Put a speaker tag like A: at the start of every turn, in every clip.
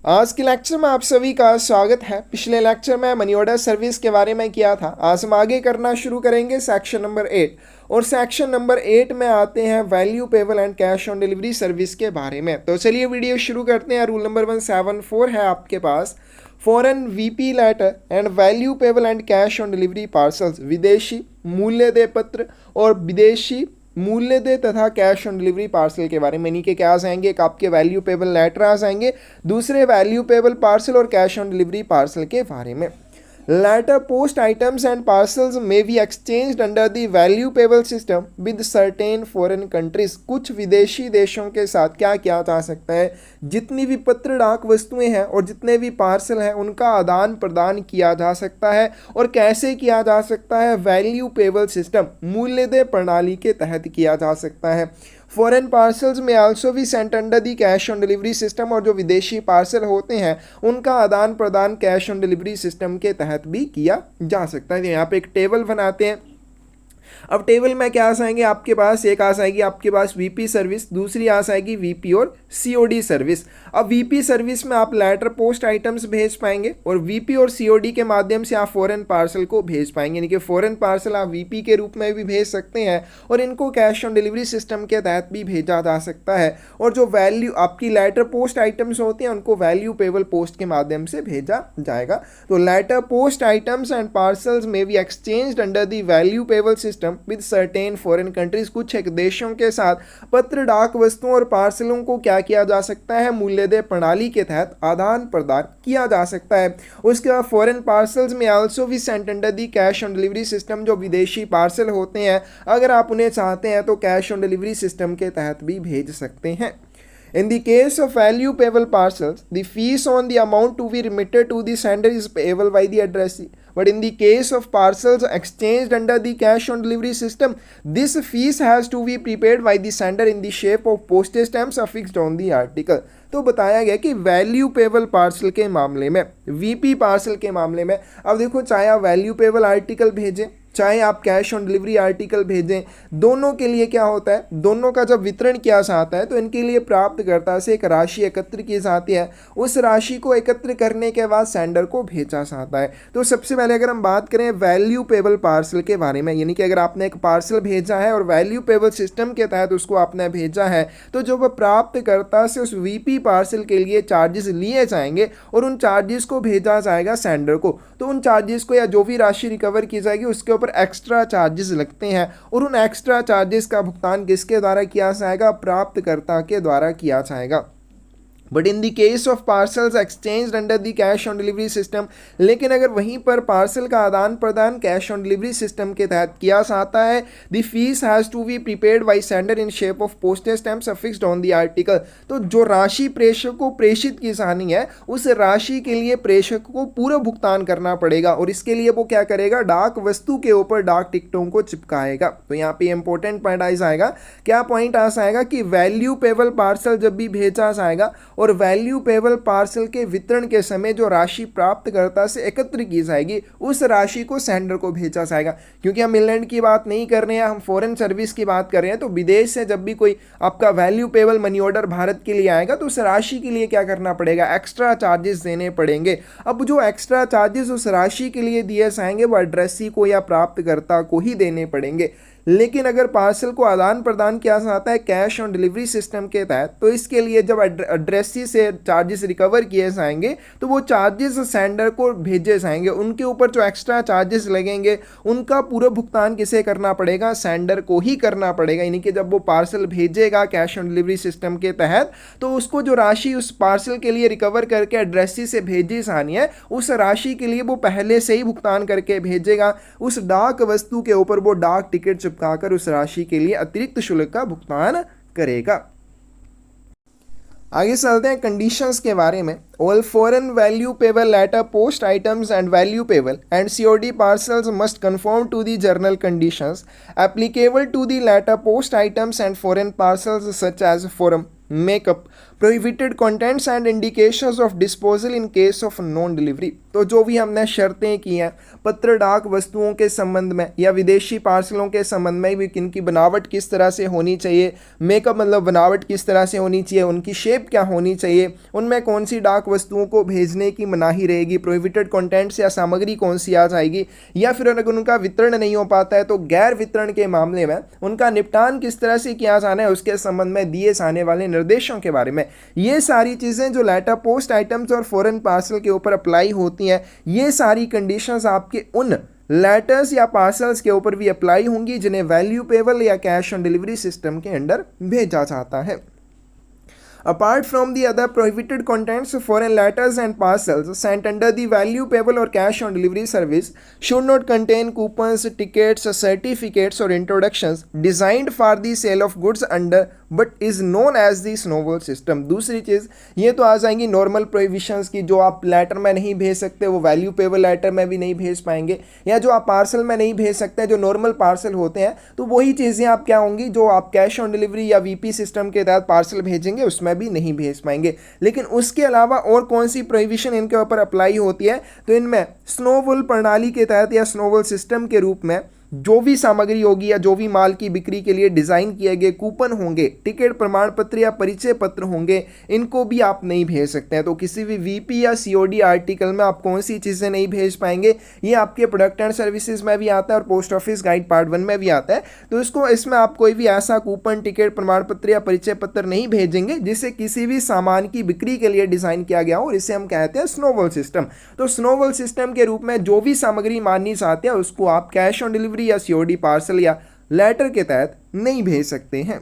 A: आज के लेक्चर में आप सभी का स्वागत है। पिछले लेक्चर में मनी ऑर्डर सर्विस के बारे में किया था। आज हम आगे करना शुरू करेंगे सेक्शन नंबर 8 और सेक्शन नंबर 8 में आते हैं value payable and cash on delivery service के बारे में। तो चलिए वीडियो शुरू करते हैं। रूल नंबर 174 है आपके पास, foreign VP letter and value payable and cash on delivery parcels, विदेशी मूल्य दे पत्र और विदेशी मूल्य दे तथा कैश ऑन डिलीवरी पार्सल के बारे में। इन्हीं के क्या आ जाएंगे, एक आपके वैल्यू पेबल लेटर आ जाएंगे, दूसरे वैल्यू पेबल पार्सल और कैश ऑन डिलीवरी पार्सल के बारे में। Letter post items and parcels may be exchanged under the value payable system with certain foreign countries. कुछ विदेशी देशों के साथ क्या किया जा सकता है, जितनी भी पत्र डाक वस्तुएं हैं और जितने भी पार्सल हैं उनका आदान प्रदान किया जा सकता है। और कैसे किया जा सकता है, वैल्यू पेबल सिस्टम, मूल्यदेय प्रणाली के तहत किया जा सकता है। फॉरेन पार्सल्स में आल्सो भी sent under the cash on delivery system, और जो विदेशी पार्सल होते हैं उनका आदान प्रदान कैश ऑन डिलीवरी सिस्टम के तहत भी किया जा सकता है। यहाँ पे एक टेबल बनाते हैं। अब टेबल में क्या आ जाएंगे आपके पास, एक आ जाएगी आपके पास वीपी सर्विस, दूसरी आ जाएगी वीपी और सीओडी सर्विस। अब वीपी सर्विस में आप लेटर पोस्ट आइटम्स भेज पाएंगे और वीपी और सीओडी के माध्यम से आप फॉरेन पार्सल को भेज पाएंगे। यानी कि फॉरेन पार्सल आप वीपी के रूप में भी भेज सकते हैं और इनको कैश ऑन डिलीवरी सिस्टम के तहत भी भेजा जा सकता है। और जो वैल्यू आपकी लेटर पोस्ट आइटम्स होती हैं उनको वैल्यू पेबल पोस्ट के माध्यम से भेजा जाएगा। तो letter post items and parcels may be exchanged under the value payable system with certain foreign countries. कुछ एक देशों के साथ पत्र डाक वस्तुओं और पार्सलों को क्या किया जा सकता है, मूल्यदेय प्रणाली के तहत आदान प्रदान किया जा सकता है। उसके बाद फॉरेन पार्सल्स में आल्सो भी sent under the cash on delivery system. जो विदेशी पार्सल होते हैं अगर आप उन्हें चाहते हैं तो कैश ऑन डिलीवरी सिस्टम के तहत भी भेज सकते हैं। In the case of value payable parcels, the fees on the amount to be remitted to the sender is payable by the addressee. But in the case of parcels exchanged under the cash on delivery system, this fees has to be prepaid by the sender in the shape of postage stamps affixed on the article. तो बताया गया कि value payable parcel के मामले में, VP parcel के मामले में, अब देखो चाहे आप वैल्यू पेबल आर्टिकल भेजें चाहे आप कैश ऑन डिलीवरी आर्टिकल भेजें, दोनों के लिए क्या होता है, दोनों का जब वितरण किया जाता है तो इनके लिए प्राप्तकर्ता से एक राशि एकत्र की जाती है। उस राशि को एकत्र करने के बाद सेंडर को भेजा जाता है। तो सबसे पहले अगर हम बात करें वैल्यू पेबल पार्सल के बारे में, यानी कि अगर आपने एक पार्सल भेजा है और वैल्यू पेबल सिस्टम के तहत उसको आपने भेजा है तो जो वह प्राप्तकर्ता से उस वीपी पार्सल के लिए चार्जेस लिए जाएंगे और उन चार्जेस को भेजा जाएगा सेंडर को। तो उन चार्जेस को या जो भी राशि रिकवर की जाएगी उसके ऊपर एक्स्ट्रा चार्जेस लगते हैं और उन एक्स्ट्रा चार्जेस का भुगतान किसके द्वारा किया जाएगा, प्राप्तकर्ता के द्वारा किया जाएगा। But in the case of parcels exchanged under the cash on delivery system, लेकिन अगर वहीं पर पार्सल का आदान प्रदान कैश ऑन डिलीवरी सिस्टम के तहत किया जाता है, the fee has to be prepaid by sender in shape of postage stamps affixed on the article. तो जो राशि प्रेषक को प्रेषित की जानी है उस राशि के लिए प्रेषक को पूरा भुगतान करना पड़ेगा और इसके लिए वो क्या करेगा, डाक वस्तु के ऊपर डाक टिकटों को चिपकाएगा। तो यहाँ पे इंपॉर्टेंट पॉइंट आ जाएगा, क्या पॉइंट आ जाएगा कि वैल्यू पेबल पार्सल जब भी भेजा जाएगा और वैल्यू पेबल पार्सल के वितरण के समय जो राशि प्राप्तकर्ता से एकत्र की जाएगी उस राशि को सेंडर को भेजा जाएगा। क्योंकि हम इंग्लैंड की बात नहीं कर रहे हैं, हम फॉरेन सर्विस की बात कर रहे हैं। तो विदेश से जब भी कोई आपका value payable money order Bharat के लिए आएगा तो उस राशि के लिए क्या करना पड़ेगा, एक्स्ट्रा चार्जेस देने पड़ेंगे। अब जो एक्स्ट्रा चार्जेस उस राशि के लिए दिए जाएंगे वो एड्रेसी को या प्राप्तकर्ता को ही देने पड़ेंगे। लेकिन अगर पार्सल को आदान प्रदान किया जाता है कैश ऑन डिलीवरी सिस्टम के तहत तो इसके लिए जब एड्रेसी से चार्जेस रिकवर किए जाएंगे तो वो चार्जेस सेंडर को भेजे जाएंगे। उनके ऊपर जो एक्स्ट्रा चार्जेस लगेंगे उनका पूरा भुगतान किसे करना पड़ेगा, सेंडर को ही करना पड़ेगा। यानी कि जब वो पार्सल भेजेगा कैश ऑन डिलीवरी सिस्टम के तहत तो उसको जो राशि उस पार्सल के लिए रिकवर करके एड्रेसी से भेजी जानी है उस राशि के लिए वो पहले से ही भुगतान करके भेजेगा। उस डाक वस्तु के ऊपर वो डाक टिकट चिपकाकर उस राशि के लिए अतिरिक्त शुल्क का भुगतान करेगा। आगे चलते हैं कंडीशंस के बारे में। All foreign value payable letter post items and value payable and COD parcels must conform to the general conditions applicable to the letter post items and foreign parcels such as form, makeup, prohibited contents and indications of disposal in case of non delivery. तो जो भी हमने शर्तें की हैं पत्र डाक वस्तुओं के संबंध में या विदेशी पार्सलों के संबंध में भी, किनकी बनावट किस तरह से होनी चाहिए, मेकअप मतलब बनावट किस तरह से होनी चाहिए, उनकी शेप क्या होनी चाहिए, उनमें कौन सी डाक वस्तुओं को भेजने की मनाही रहेगी, प्रोहिबिटेड कंटेंट्स या सामग्री कौन सी आ जाएगी, या फिर अगर उनका वितरण नहीं हो पाता है तो गैर वितरण के मामले में उनका निपटान किस तरह से किया जाना है, उसके संबंध में दिए जाने वाले निर्देशों के बारे में। ये सारी चीज़ें जो लेटर पोस्ट आइटम्स और फॉरेन पार्सल के ऊपर अप्लाई होती हैं, ये सारी कंडीशंस आपके उन लेटर्स या पार्सल्स के ऊपर भी अप्लाई होंगी जिन्हें वैल्यू पेबल या कैश ऑन डिलीवरी सिस्टम के अंडर भेजा जाता है। Apart from the other prohibited contents, foreign letters and parcels sent under the value payable or cash on delivery service should not contain coupons, tickets, certificates or introductions designed for the sale of goods under but is known as the snowball system। दूसरी चीज़ ये तो आ जाएंगी normal prohibitions की, जो आप letter में नहीं भेज सकते वो वैल्यू पेबल लेटर में भी नहीं भेज पाएंगे, या जो आप पार्सल में नहीं भेज सकते जो नॉर्मल पार्सल होते हैं, तो वही चीज़ें आप क्या होंगी जो आप कैश ऑन डिलीवरी या वीपी सिस्टम के तहत पार्सल भेजेंगे उसमें भी नहीं भेज पाएंगे। लेकिन उसके अलावा और कौन सी प्रोहिबिशन इनके ऊपर अप्लाई होती है, तो इनमें स्नोबॉल प्रणाली के तहत या स्नोबॉल सिस्टम के रूप में जो भी सामग्री होगी या जो भी माल की बिक्री के लिए डिज़ाइन किए गए कूपन होंगे, टिकट प्रमाण पत्र या परिचय पत्र होंगे, इनको भी आप नहीं भेज सकते हैं। तो किसी भी वीपी या सीओडी आर्टिकल में आप कौन सी चीज़ें नहीं भेज पाएंगे, ये आपके प्रोडक्ट एंड सर्विसेज में भी आता है और पोस्ट ऑफिस गाइड पार्ट 1 में भी आता है। तो इसमें आप कोई भी ऐसा कूपन, टिकट प्रमाण पत्र या परिचय पत्र नहीं भेजेंगे जिसे किसी भी सामान की बिक्री के लिए डिज़ाइन किया गया हो, और इसे हम कहते हैं स्नोबॉल सिस्टम। तो स्नोबॉल सिस्टम के रूप में जो भी सामग्री माननी चाहते हैं उसको आप कैश ऑन डिलीवरी या सीओडी पार्सल या लेटर के तहत नहीं भेज सकते हैं।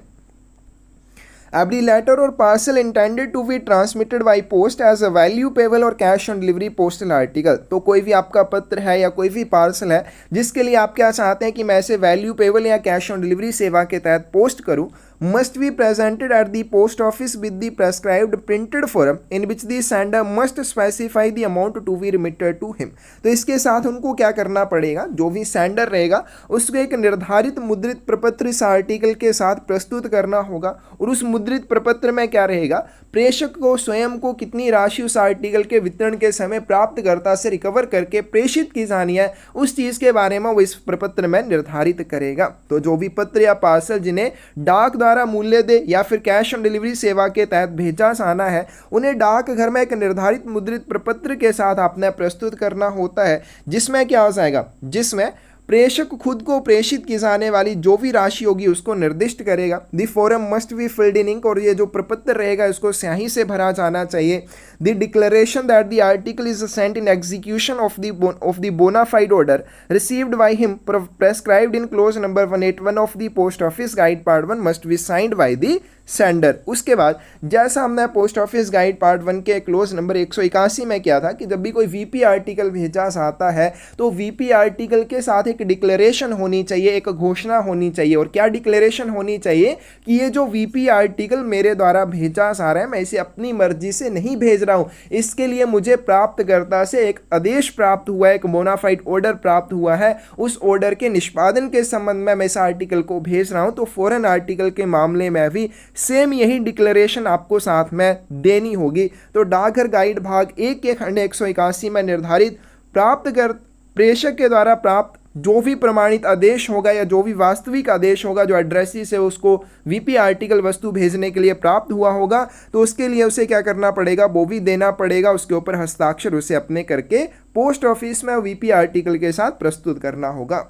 A: Every letter or parcel intended to be transmitted by post as a value payable or cash on delivery postal article। तो कोई भी आपका पत्र है या कोई भी पार्सल है जिसके लिए आप क्या चाहते हैं कि मैं इसे वैल्यू पेबल या कैश ऑन डिलीवरी सेवा के तहत पोस्ट करूं, must be presented at the post office with the prescribed printed form in which the sender must specify the amount to be remitted to him। तो इसके साथ उनको क्या करना पड़ेगा, जो भी सेंडर रहेगा उसको एक निर्धारित मुद्रित प्रपत्र इस आर्टिकल के साथ प्रस्तुत करना होगा, और उस मुद्रित प्रपत्र में क्या रहेगा, प्रेषक को स्वयं को कितनी राशि उस आर्टिकल के वितरण के समय प्राप्तकर्ता से रिकवर करके प्रेषित की जानी है, उस चीज़ के बारे में वो इस प्रपत्र में निर्धारित करेगा। तो जो भी पत्र या पार्सल जिन्हें डाक द्वारा मूल्य दे या फिर कैश ऑन डिलीवरी सेवा के तहत भेजा जाना है, उन्हें डाक घर में एक निर्धारित मुद्रित प्रपत्र के साथ आपने प्रस्तुत करना होता है, जिसमें क्या हो जाएगा, जिसमें प्रेषक खुद को प्रेषित की जाने वाली जो भी राशि होगी उसको निर्दिष्ट करेगा। The form must be filled in ink, और ये जो प्रपत्र रहेगा इसको स्याही से भरा जाना चाहिए। The declaration that the article is sent in execution of the bona fide order received by him prescribed in clause number 181 of the post office guide part 1 must be signed by the sender. उसके बाद जैसा हमने post office guide part 1 के close number 181 में किया था कि जब भी कोई वीपी आर्टिकल भेजा जाता है तो वीपी आर्टिकल के साथ एक डिक्लेरेशन होनी चाहिए, एक घोषणा होनी चाहिए। और क्या डिक्लेरेशन होनी चाहिए कि ये जो वीपी आर्टिकल मेरे द्वारा भेजा जा रहा है, मैं इसे अपनी मर्जी से नहीं भेज रहा हूँ, इसके लिए मुझे प्राप्तकर्ता से एक आदेश प्राप्त हुआ है, एक बोनाफाइड ऑर्डर प्राप्त हुआ है, उस ऑर्डर के निष्पादन के संबंध में मैं इस आर्टिकल को भेज रहा हूँ। तो फॉरेन आर्टिकल के मामले में भी सेम यही डिक्लेरेशन आपको साथ में देनी होगी। तो डाकघर गाइड भाग 1 के खंड 181 में निर्धारित प्रेषक के द्वारा प्राप्त जो भी प्रमाणित आदेश होगा या जो भी वास्तविक आदेश होगा जो एड्रेसी से उसको वीपी आर्टिकल वस्तु भेजने के लिए प्राप्त हुआ होगा, तो उसके लिए उसे क्या करना पड़ेगा, वो भी देना पड़ेगा, उसके ऊपर हस्ताक्षर उसे अपने करके पोस्ट ऑफिस में वीपी आर्टिकल के साथ प्रस्तुत करना होगा।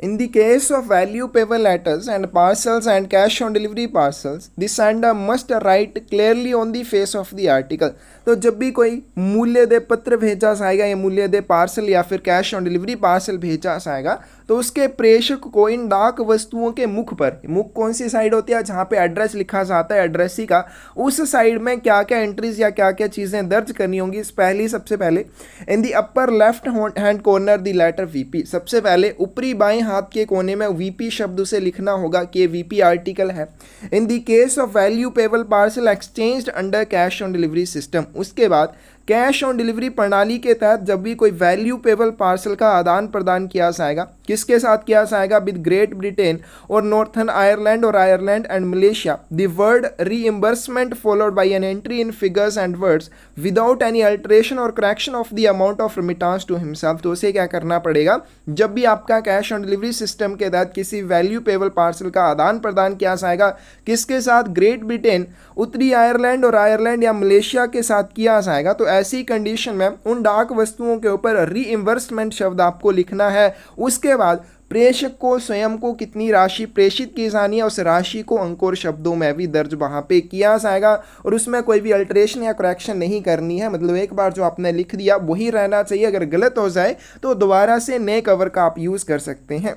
A: In the case of value payable letters and parcels and cash on delivery parcels, the sender must write clearly on the face of the article। तो जब भी कोई मूल्य दे पत्र भेजा जाएगा या मूल्य दे पार्सल या फिर कैश ऑन डिलीवरी पार्सल भेजा जाएगा, तो उसके प्रेषक को इन डाक वस्तुओं के मुख पर, मुख कौन सी साइड होती है जहाँ पे एड्रेस लिखा जाता है एड्रेसी का, उस साइड में क्या क्या एंट्रीज या क्या क्या चीज़ें दर्ज करनी होंगी। सबसे पहले इन दी upper left hand corner the letter VP, सबसे पहले ऊपरी बाएं हाथ के कोने में वीपी शब्द उसे लिखना होगा कि वीपी आर्टिकल है। In the case of value payable parcel exchanged under cash on delivery system, उसके बाद कैश ऑन डिलीवरी प्रणाली के तहत जब भी कोई वैल्यू पेबल पार्सल का आदान प्रदान किया जाएगा, किसके साथ किया जाएगा? विद ग्रेट ब्रिटेन और नॉर्थर्न आयरलैंड और Ireland and Malaysia, the word reimbursement followed by an entry in figures and words without any alteration और correction of the amount of remittance to himself. तो उसे क्या करना पड़ेगा? जब भी आपका कैश ऑन डिलीवरी सिस्टम के तहत किसी वैल्यू पेबल पार्सल का आदान प्रदान किया जाएगा, किसके साथ? ग्रेट ब्रिटेन, उत्तरी आयरलैंड और आयरलैंड या मलेशिया के साथ किया जाएगा, तो ऐसी कंडीशन में उन डाक वस्तुओं के ऊपर रीइंबर्समेंट शब्द आपको लिखना है। उसके बाद प्रेषक को स्वयं को कितनी राशि प्रेषित की जानी है, उस राशि को अंक और शब्दों में भी दर्ज वहाँ पे किया जाएगा और उसमें कोई भी अल्टरेशन या करेक्शन नहीं करनी है। मतलब एक बार जो आपने लिख दिया वही रहना चाहिए। अगर गलत हो जाए तो दोबारा से नए कवर का आप यूज़ कर सकते हैं।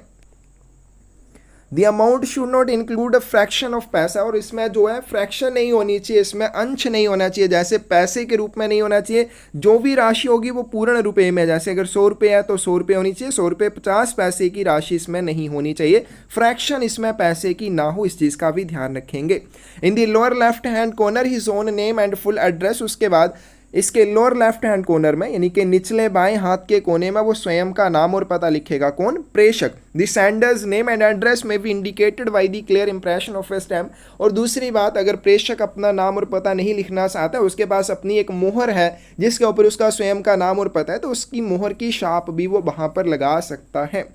A: The amount should not include a fraction of पैसा, और इसमें जो है फ्रैक्शन नहीं होनी चाहिए, इसमें अंश नहीं होना चाहिए, जैसे पैसे के रूप में नहीं होना चाहिए। जो भी राशि होगी वो पूर्ण रुपए में, जैसे अगर 100 रुपये है तो 100 रुपये होनी चाहिए, 100 रुपये 50 पैसे की राशि इसमें नहीं होनी चाहिए, फ्रैक्शन इसमें पैसे की ना हो, इस चीज़ का भी ध्यान रखेंगे। In the lower left hand corner his own name and full address, उसके बाद इसके लोअर लेफ्ट हैंड कॉर्नर में यानी कि निचले बाएं हाथ के कोने में वो स्वयं का नाम और पता लिखेगा। कौन? प्रेषक। The sender's name and address may be indicated by the clear impression of a stamp. और दूसरी बात, अगर प्रेषक अपना नाम और पता नहीं लिखना चाहता है, उसके पास अपनी एक मोहर है जिसके ऊपर उसका स्वयं का नाम और पता है, तो उसकी मोहर की छाप भी वो वहाँ पर लगा सकता है।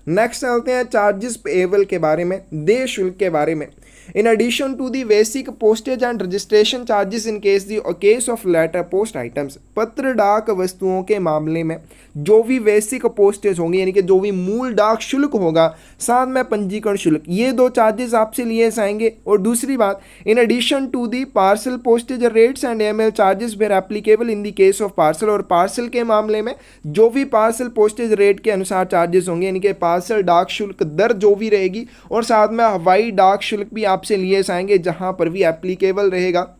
A: नेक्स्ट चलते हैं चार्जेस पेएबल के बारे में, देय शुल्क के बारे में। In addition to the basic postage and registration charges in case of letter post items, पत्र डाक वस्तुओं के मामले में जो भी बेसिक पोस्टेज होंगे यानी कि जो भी मूल डाक शुल्क होगा, साथ में पंजीकरण शुल्क, ये दो चार्जेस आपसे लिए जाएंगे। और दूसरी बात, in addition to the parcel postage rates and ML charges where applicable in the case of parcel, और पार्सल के मामले में जो भी पार्सल पोस्टेज रेट के अनुसार चार्जेस होंगे यानी कि पार्सल डाक शुल्क दर जो भी रहेगी, और साथ में हवाई डाक शुल्क भी आपसे लिए जाएंगे जहां पर भी एप्लीकेबल रहेगा।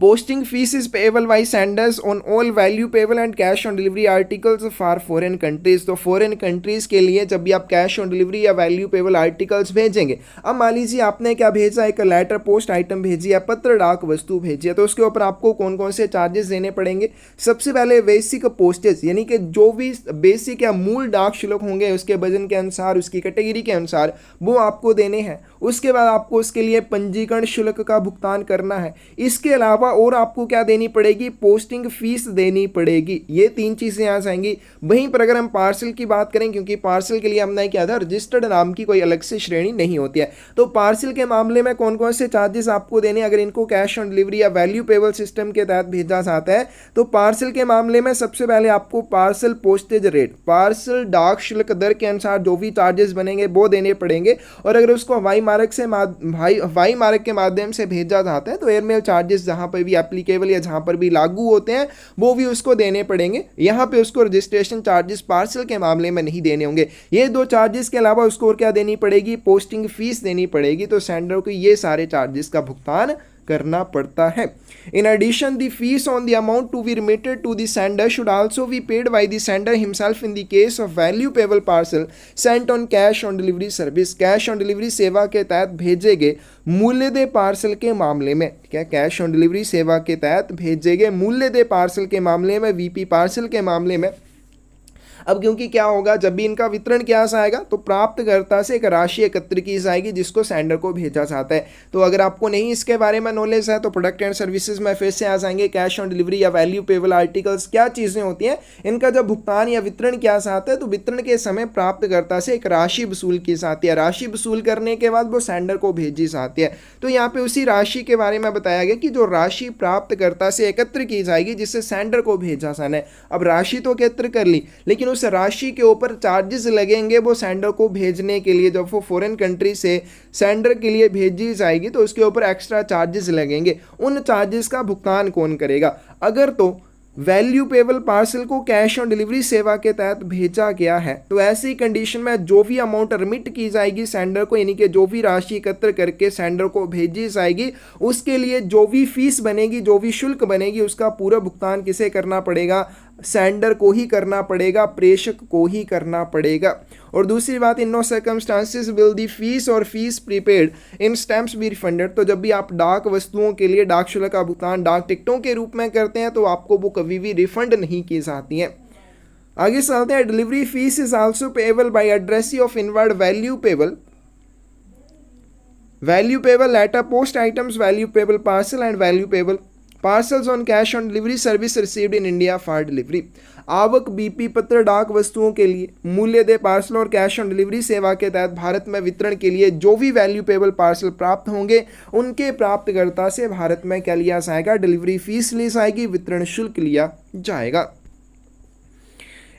A: Posting fees is payable by senders on all value payable and cash on delivery articles for foreign countries। तो फॉरेन कंट्रीज के लिए जब भी आप कैश ऑन डिलीवरी या वैल्यू पेबल आर्टिकल्स भेजेंगे, अब मान लीजिए आपने क्या भेजा, एक लेटर पोस्ट आइटम भेजी है, पत्र डाक वस्तु भेजी है, तो उसके ऊपर आपको कौन कौन से चार्जेस देने पड़ेंगे? सबसे पहले बेसिक पोस्टेज यानी कि जो भी बेसिक या मूल डाक शुल्क होंगे उसके वजन के अनुसार, उसकी कैटेगरी के अनुसार वो आपको देने हैं। उसके बाद आपको उसके लिए पंजीकरण शुल्क का भुगतान करना है। इसके अलावा और आपको क्या देनी पड़ेगी? पोस्टिंग फीस देनी पड़ेगी। ये तीन चीज़ें आ जाएंगी। वहीं पर अगर हम पार्सल की बात करें, क्योंकि पार्सल के लिए हमने क्या था, रजिस्टर्ड नाम की कोई अलग से श्रेणी नहीं होती है, तो पार्सल के मामले में कौन कौन से चार्जेस आपको देने, अगर इनको कैश ऑन डिलीवरी या वैल्यू पेबल सिस्टम के तहत भेजा जाता है, तो पार्सल के मामले में सबसे पहले आपको पार्सल पोस्टेज रेट, पार्सल डाक शुल्क दर के अनुसार जो भी चार्जेस बनेंगे वो देने पड़ेंगे। और अगर उसको हवाई मार्ग के माध्यम से भेजा जाता है तो एयरमेल चार्जेस जहां पर भी एप्लीकेबल या जहां पर भी लागू होते हैं वो भी उसको देने पड़ेंगे। यहां पे उसको रजिस्ट्रेशन चार्जेस पार्सल के मामले में नहीं देने होंगे। ये दो चार्जेस के अलावा उसको और क्या देनी पड़ेगी? पोस्टिंग फीस देनी पड़ेगी। तो सेंडर को ये सारे चार्जेस का भुगतान करना पड़ता है। In addition, the fees on the amount to be remitted to the sender should also be paid by the sender himself in the case of value payable parcel sent on cash on delivery service। Cash on delivery सेवा के तहत भेजे गए मूल्यदेय parcel के मामले में, क्या cash on delivery सेवा के तहत भेजे गए मूल्यदेय पार्सल के मामले में, वीपी पार्सल के मामले में, अब क्योंकि क्या होगा, जब भी इनका वितरण किया जाएगा तो प्राप्तकर्ता से एक राशि एकत्र की जाएगी जिसको सेंडर को भेजा जाता है। तो अगर आपको नहीं इसके बारे में नॉलेज है तो प्रोडक्ट एंड सर्विसेज में फिर से आ जाएंगे। कैश ऑन डिलीवरी या वैल्यू पेबल आर्टिकल्स क्या चीज़ें होती हैं, इनका जब भुगतान या वितरण किया जाता है तो वितरण के समय प्राप्तकर्ता से एक राशि वसूल की जाती है। राशि वसूल करने के बाद वो सेंडर को भेजी जाती है। तो यहाँ पे उसी राशि के बारे में बताया गया कि जो राशि प्राप्तकर्ता से एकत्र की जाएगी जिससे सेंडर को भेजा जाना है। अब राशि तो एकत्र कर ली, लेकिन उस राशि के ऊपर चार्जेस लगेंगे वो सेंडर को भेजने के लिए। जब वो फॉरेन कंट्री से सेंडर के लिए भेजी जाएगी तो उसके ऊपर एक्स्ट्रा चार्जेस लगेंगे। उन चार्जेस का भुगतान कौन करेगा? अगर तो वैल्यू पेबल पार्सल को कैश ऑन डिलीवरी सेवा के तहत भेजा गया है तो ऐसी कंडीशन में जो भी अमाउंट रिमिट की जाएगी सेंडर को, यानी कि जो भी राशि एकत्र करके सेंडर को भेजी जाएगी, उसके लिए जो भी फीस बनेगी, जो भी शुल्क बनेगी, उसका पूरा भुगतान किसे करना पड़ेगा? सेंडर को ही करना पड़ेगा, प्रेषक को ही करना पड़ेगा। और दूसरी बात, in no circumstances will the fee और fee prepaid in stamps be refunded. तो जब भी आप डाक वस्तुओं के लिए डाक शुल्क का भुगतान डाक टिकटों के रूप में करते हैं तो आपको वो कभी भी रिफंड नहीं की जाती हैं। आगे चलते हैं, delivery fees is also payable by addressee of inward value payable letter, post items, value payable parcel and value payable parcels on cash on delivery service received in India for delivery। आवक BP पत्र डाक वस्तुओं के लिए मूल्य दे parcel और cash on delivery सेवा के तहत भारत में वितरण के लिए जो भी वैल्यू पेबल पार्सल प्राप्त होंगे उनके प्राप्तकर्ता से भारत में क्या लिया जाएगा, डिलीवरी फीस ली जाएगी, वितरण शुल्क लिया जाएगा।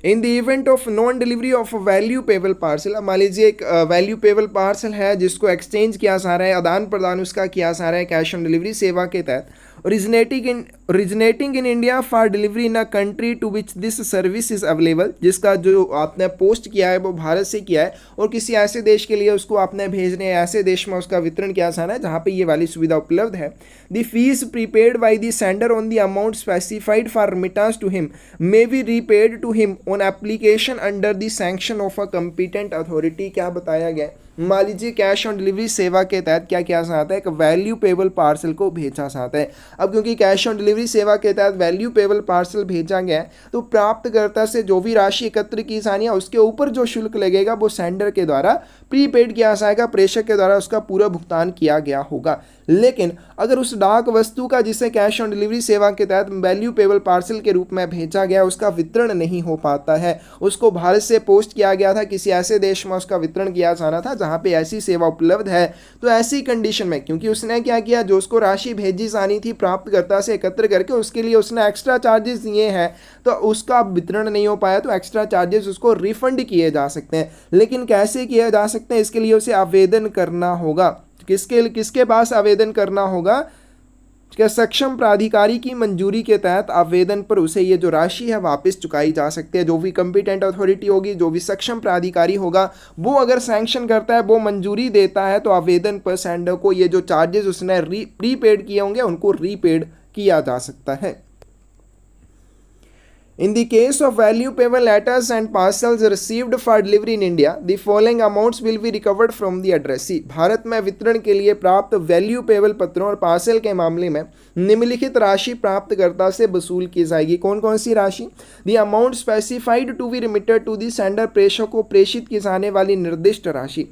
A: In the event of non delivery of value payable parcel, मान लीजिए एक वैल्यू पेबल पार्सल है जिसको एक्सचेंज किया जा रहा है, आदान प्रदान उसका किया जा रहा है कैश ऑन डिलीवरी सेवा के तहत, originating in India for delivery in a country to which this service is available, जिसका जो आपने पोस्ट किया है वो भारत से किया है और किसी ऐसे देश के लिए उसको आपने भेजने है, ऐसे देश में उसका वितरण किया जाना है जहाँ पे ये वाली सुविधा उपलब्ध है। The fees prepaid by the sender on the amount specified for remittance to him may be repaid to him on application under the sanction of a competent authority. क्या बताया गया, मान लीजिए कैश ऑन डिलीवरी सेवा के तहत क्या किया जाता है, एक वैल्यू पेबल पार्सल को भेजा जाता है। अब क्योंकि कैश ऑन डिलीवरी सेवा के तहत वैल्यू पेबल पार्सल भेजा गया है तो प्राप्तकर्ता से जो भी राशि एकत्र की जानी है उसके ऊपर जो शुल्क लगेगा वो सेंडर के द्वारा प्रीपेड किया जाएगा, प्रेषक के द्वारा उसका पूरा भुगतान किया गया होगा। लेकिन अगर उस डाक वस्तु का जिसे कैश ऑन डिलीवरी सेवा के तहत वैल्यू पेबल पार्सल के रूप में भेजा गया उसका वितरण नहीं हो पाता है, उसको भारत से पोस्ट किया गया था, किसी ऐसे देश में उसका वितरण किया जाना था जहाँ पे ऐसी सेवा उपलब्ध है, तो ऐसी कंडीशन में क्योंकि उसने क्या किया, जो उसको राशि भेजी जानी थी प्राप्तकर्ता से एकत्र करके उसके लिए उसने एक्स्ट्रा चार्जेस दिए हैं तो उसका वितरण नहीं हो पाया, तो एक्स्ट्रा चार्जेस उसको रिफंड किए जा सकते हैं। लेकिन कैसे किए जा सकते हैं, इसके लिए उसे आवेदन करना होगा। किसके पास आवेदन करना होगा, कि सक्षम प्राधिकारी की मंजूरी के तहत आवेदन पर उसे ये जो राशि है वापस चुकाई जा सकती है। जो भी कॉम्पिटेंट अथॉरिटी होगी, जो भी सक्षम प्राधिकारी होगा, वो अगर सैंक्शन करता है, वो मंजूरी देता है तो आवेदन पर सेंडर को ये जो चार्जेस उसने प्रीपेड किए होंगे उनको रीपेड किया जा सकता है। In the case of value payable letters and parcels received for delivery in India, the following amounts will be recovered from the addressee। Bharat में वितरण के लिए प्राप्त वैल्यू पेबल पत्रों और पार्सल के मामले में निम्नलिखित राशि प्राप्तकर्ता से वसूल की जाएगी। कौन कौन सी राशि, the amount specified to be remitted to the sender, प्रेषक को प्रेषित की जाने वाली निर्दिष्ट राशि।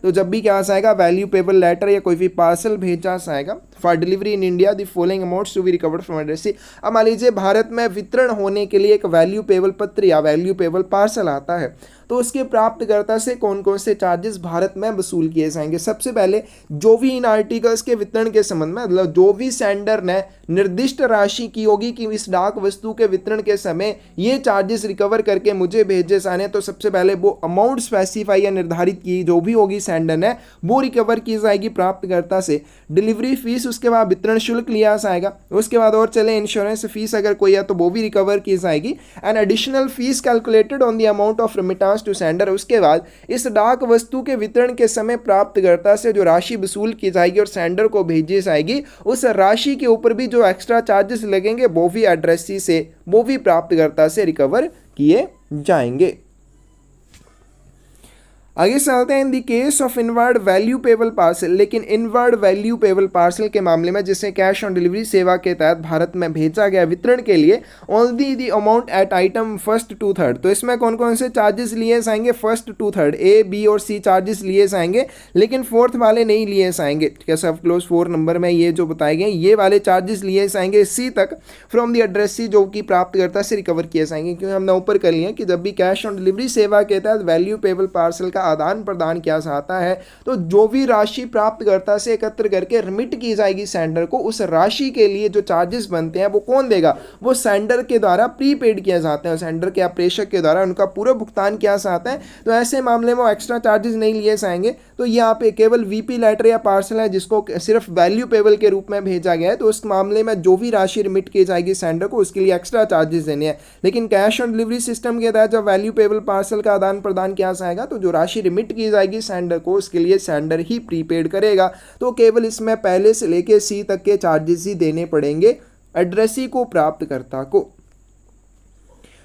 A: तो जब भी क्या जाएगा, वैल्यू पेबल लेटर या कोई भी पार्सल भेजा जाएगा for delivery in India, the following amounts to be recovered from addressee. अब मान लीजिए भारत में वितरण होने के लिए एक वैल्यू पेबल पत्र या वैल्यू पेबल पार्सल आता है तो उसके प्राप्तकर्ता से कौन कौन से चार्जेस भारत में वसूल किए जाएंगे। सबसे पहले जो भी इन आर्टिकल्स के वितरण के संबंध में, मतलब जो भी सेंडर ने निर्दिष्ट राशि की होगी कि इस डाक वस्तु के वितरण के समय ये चार्जेस रिकवर करके मुझे भेजे जाने, तो सबसे पहले वो अमाउंट स्पेसिफाई या निर्धारित की जो भी होगी सेंडर ने वो रिकवर की जाएगी प्राप्तकर्ता से। डिलीवरी फीस, उसके बाद वितरण शुल्क लिया जाएगा, उसके बाद और चले इंश्योरेंस फीस अगर कोई है तो वो भी रिकवर की जाएगी। And additional fee calculated on the amount of remittance to sender. उसके बाद इस डाक वस्तु के वितरण के समय प्राप्तकर्ता से जो राशि वसूल की जाएगी और सेंडर को भेजी जाएगी उस राशि के ऊपर भी जो एक्स्ट्रा चार्जेस लगेंगे वो भी एड्रेसी से, वो भी प्राप्तकर्ता से रिकवर किए जाएंगे। आगे चलते हैं, इन the case of inward value payable parcel. लेकिन इनवर्ड वैल्यू पेबल पार्सल के मामले में जिसे कैश ऑन डिलीवरी सेवा के तहत भारत में भेजा गया वितरण के लिए only the amount at item first to third, तो इसमें कौन कौन से चार्जेस लिए जाएंगे, first to third A B और सी चार्जेस लिए जाएंगे, लेकिन फोर्थ वाले नहीं लिए जाएंगे। ठीक है, सब क्लोज 4 नंबर में ये जो बताए गए ये वाले चार्जेस लिए जाएंगे सी तक फ्रॉम द एड्रेसी, जो कि प्राप्तकर्ता से रिकवर किए जाएंगे। क्योंकि हमने ऊपर कर लिया कि जब भी कैश ऑन डिलीवरी सेवा के तहत वैल्यू पेबल पार्सल का आदान प्रदान किया जाता है तो जो भी राशि प्राप्तकर्ता से एकत्र करके रिमिट की जाएगी सेंडर को, उस राशि के लिए जो चार्जेस बनते हैं वो कौन देगा, वो सेंडर के द्वारा प्रीपेड किया जाते हैं, सेंडर के या प्रेषक के द्वारा उनका पूरा भुगतान किया जाता है। तो ऐसे मामले में एक्स्ट्रा चार्जेस नहीं लिए जाएंगे। तो यहाँ पे केवल वीपी लेटर या पार्सल है जिसको सिर्फ वैल्यू पेबल के रूप में भेजा गया है, तो उस मामले में जो भी राशि रिमिट की जाएगी सेंडर को उसके लिए एक्स्ट्रा चार्जेस देने हैं। लेकिन कैश ऑन डिलीवरी सिस्टम के तहत जब वैल्यू पेबल पार्सल का आदान प्रदान किया जाएगा तो जो राशि रिमिट की जाएगी सेंडर को उसके लिए सेंडर ही प्रीपेड करेगा। तो केवल इसमें पहले से लेके सी तक के चार्जेस ही देने पड़ेंगे एड्रेसी को, प्राप्तकर्ता को।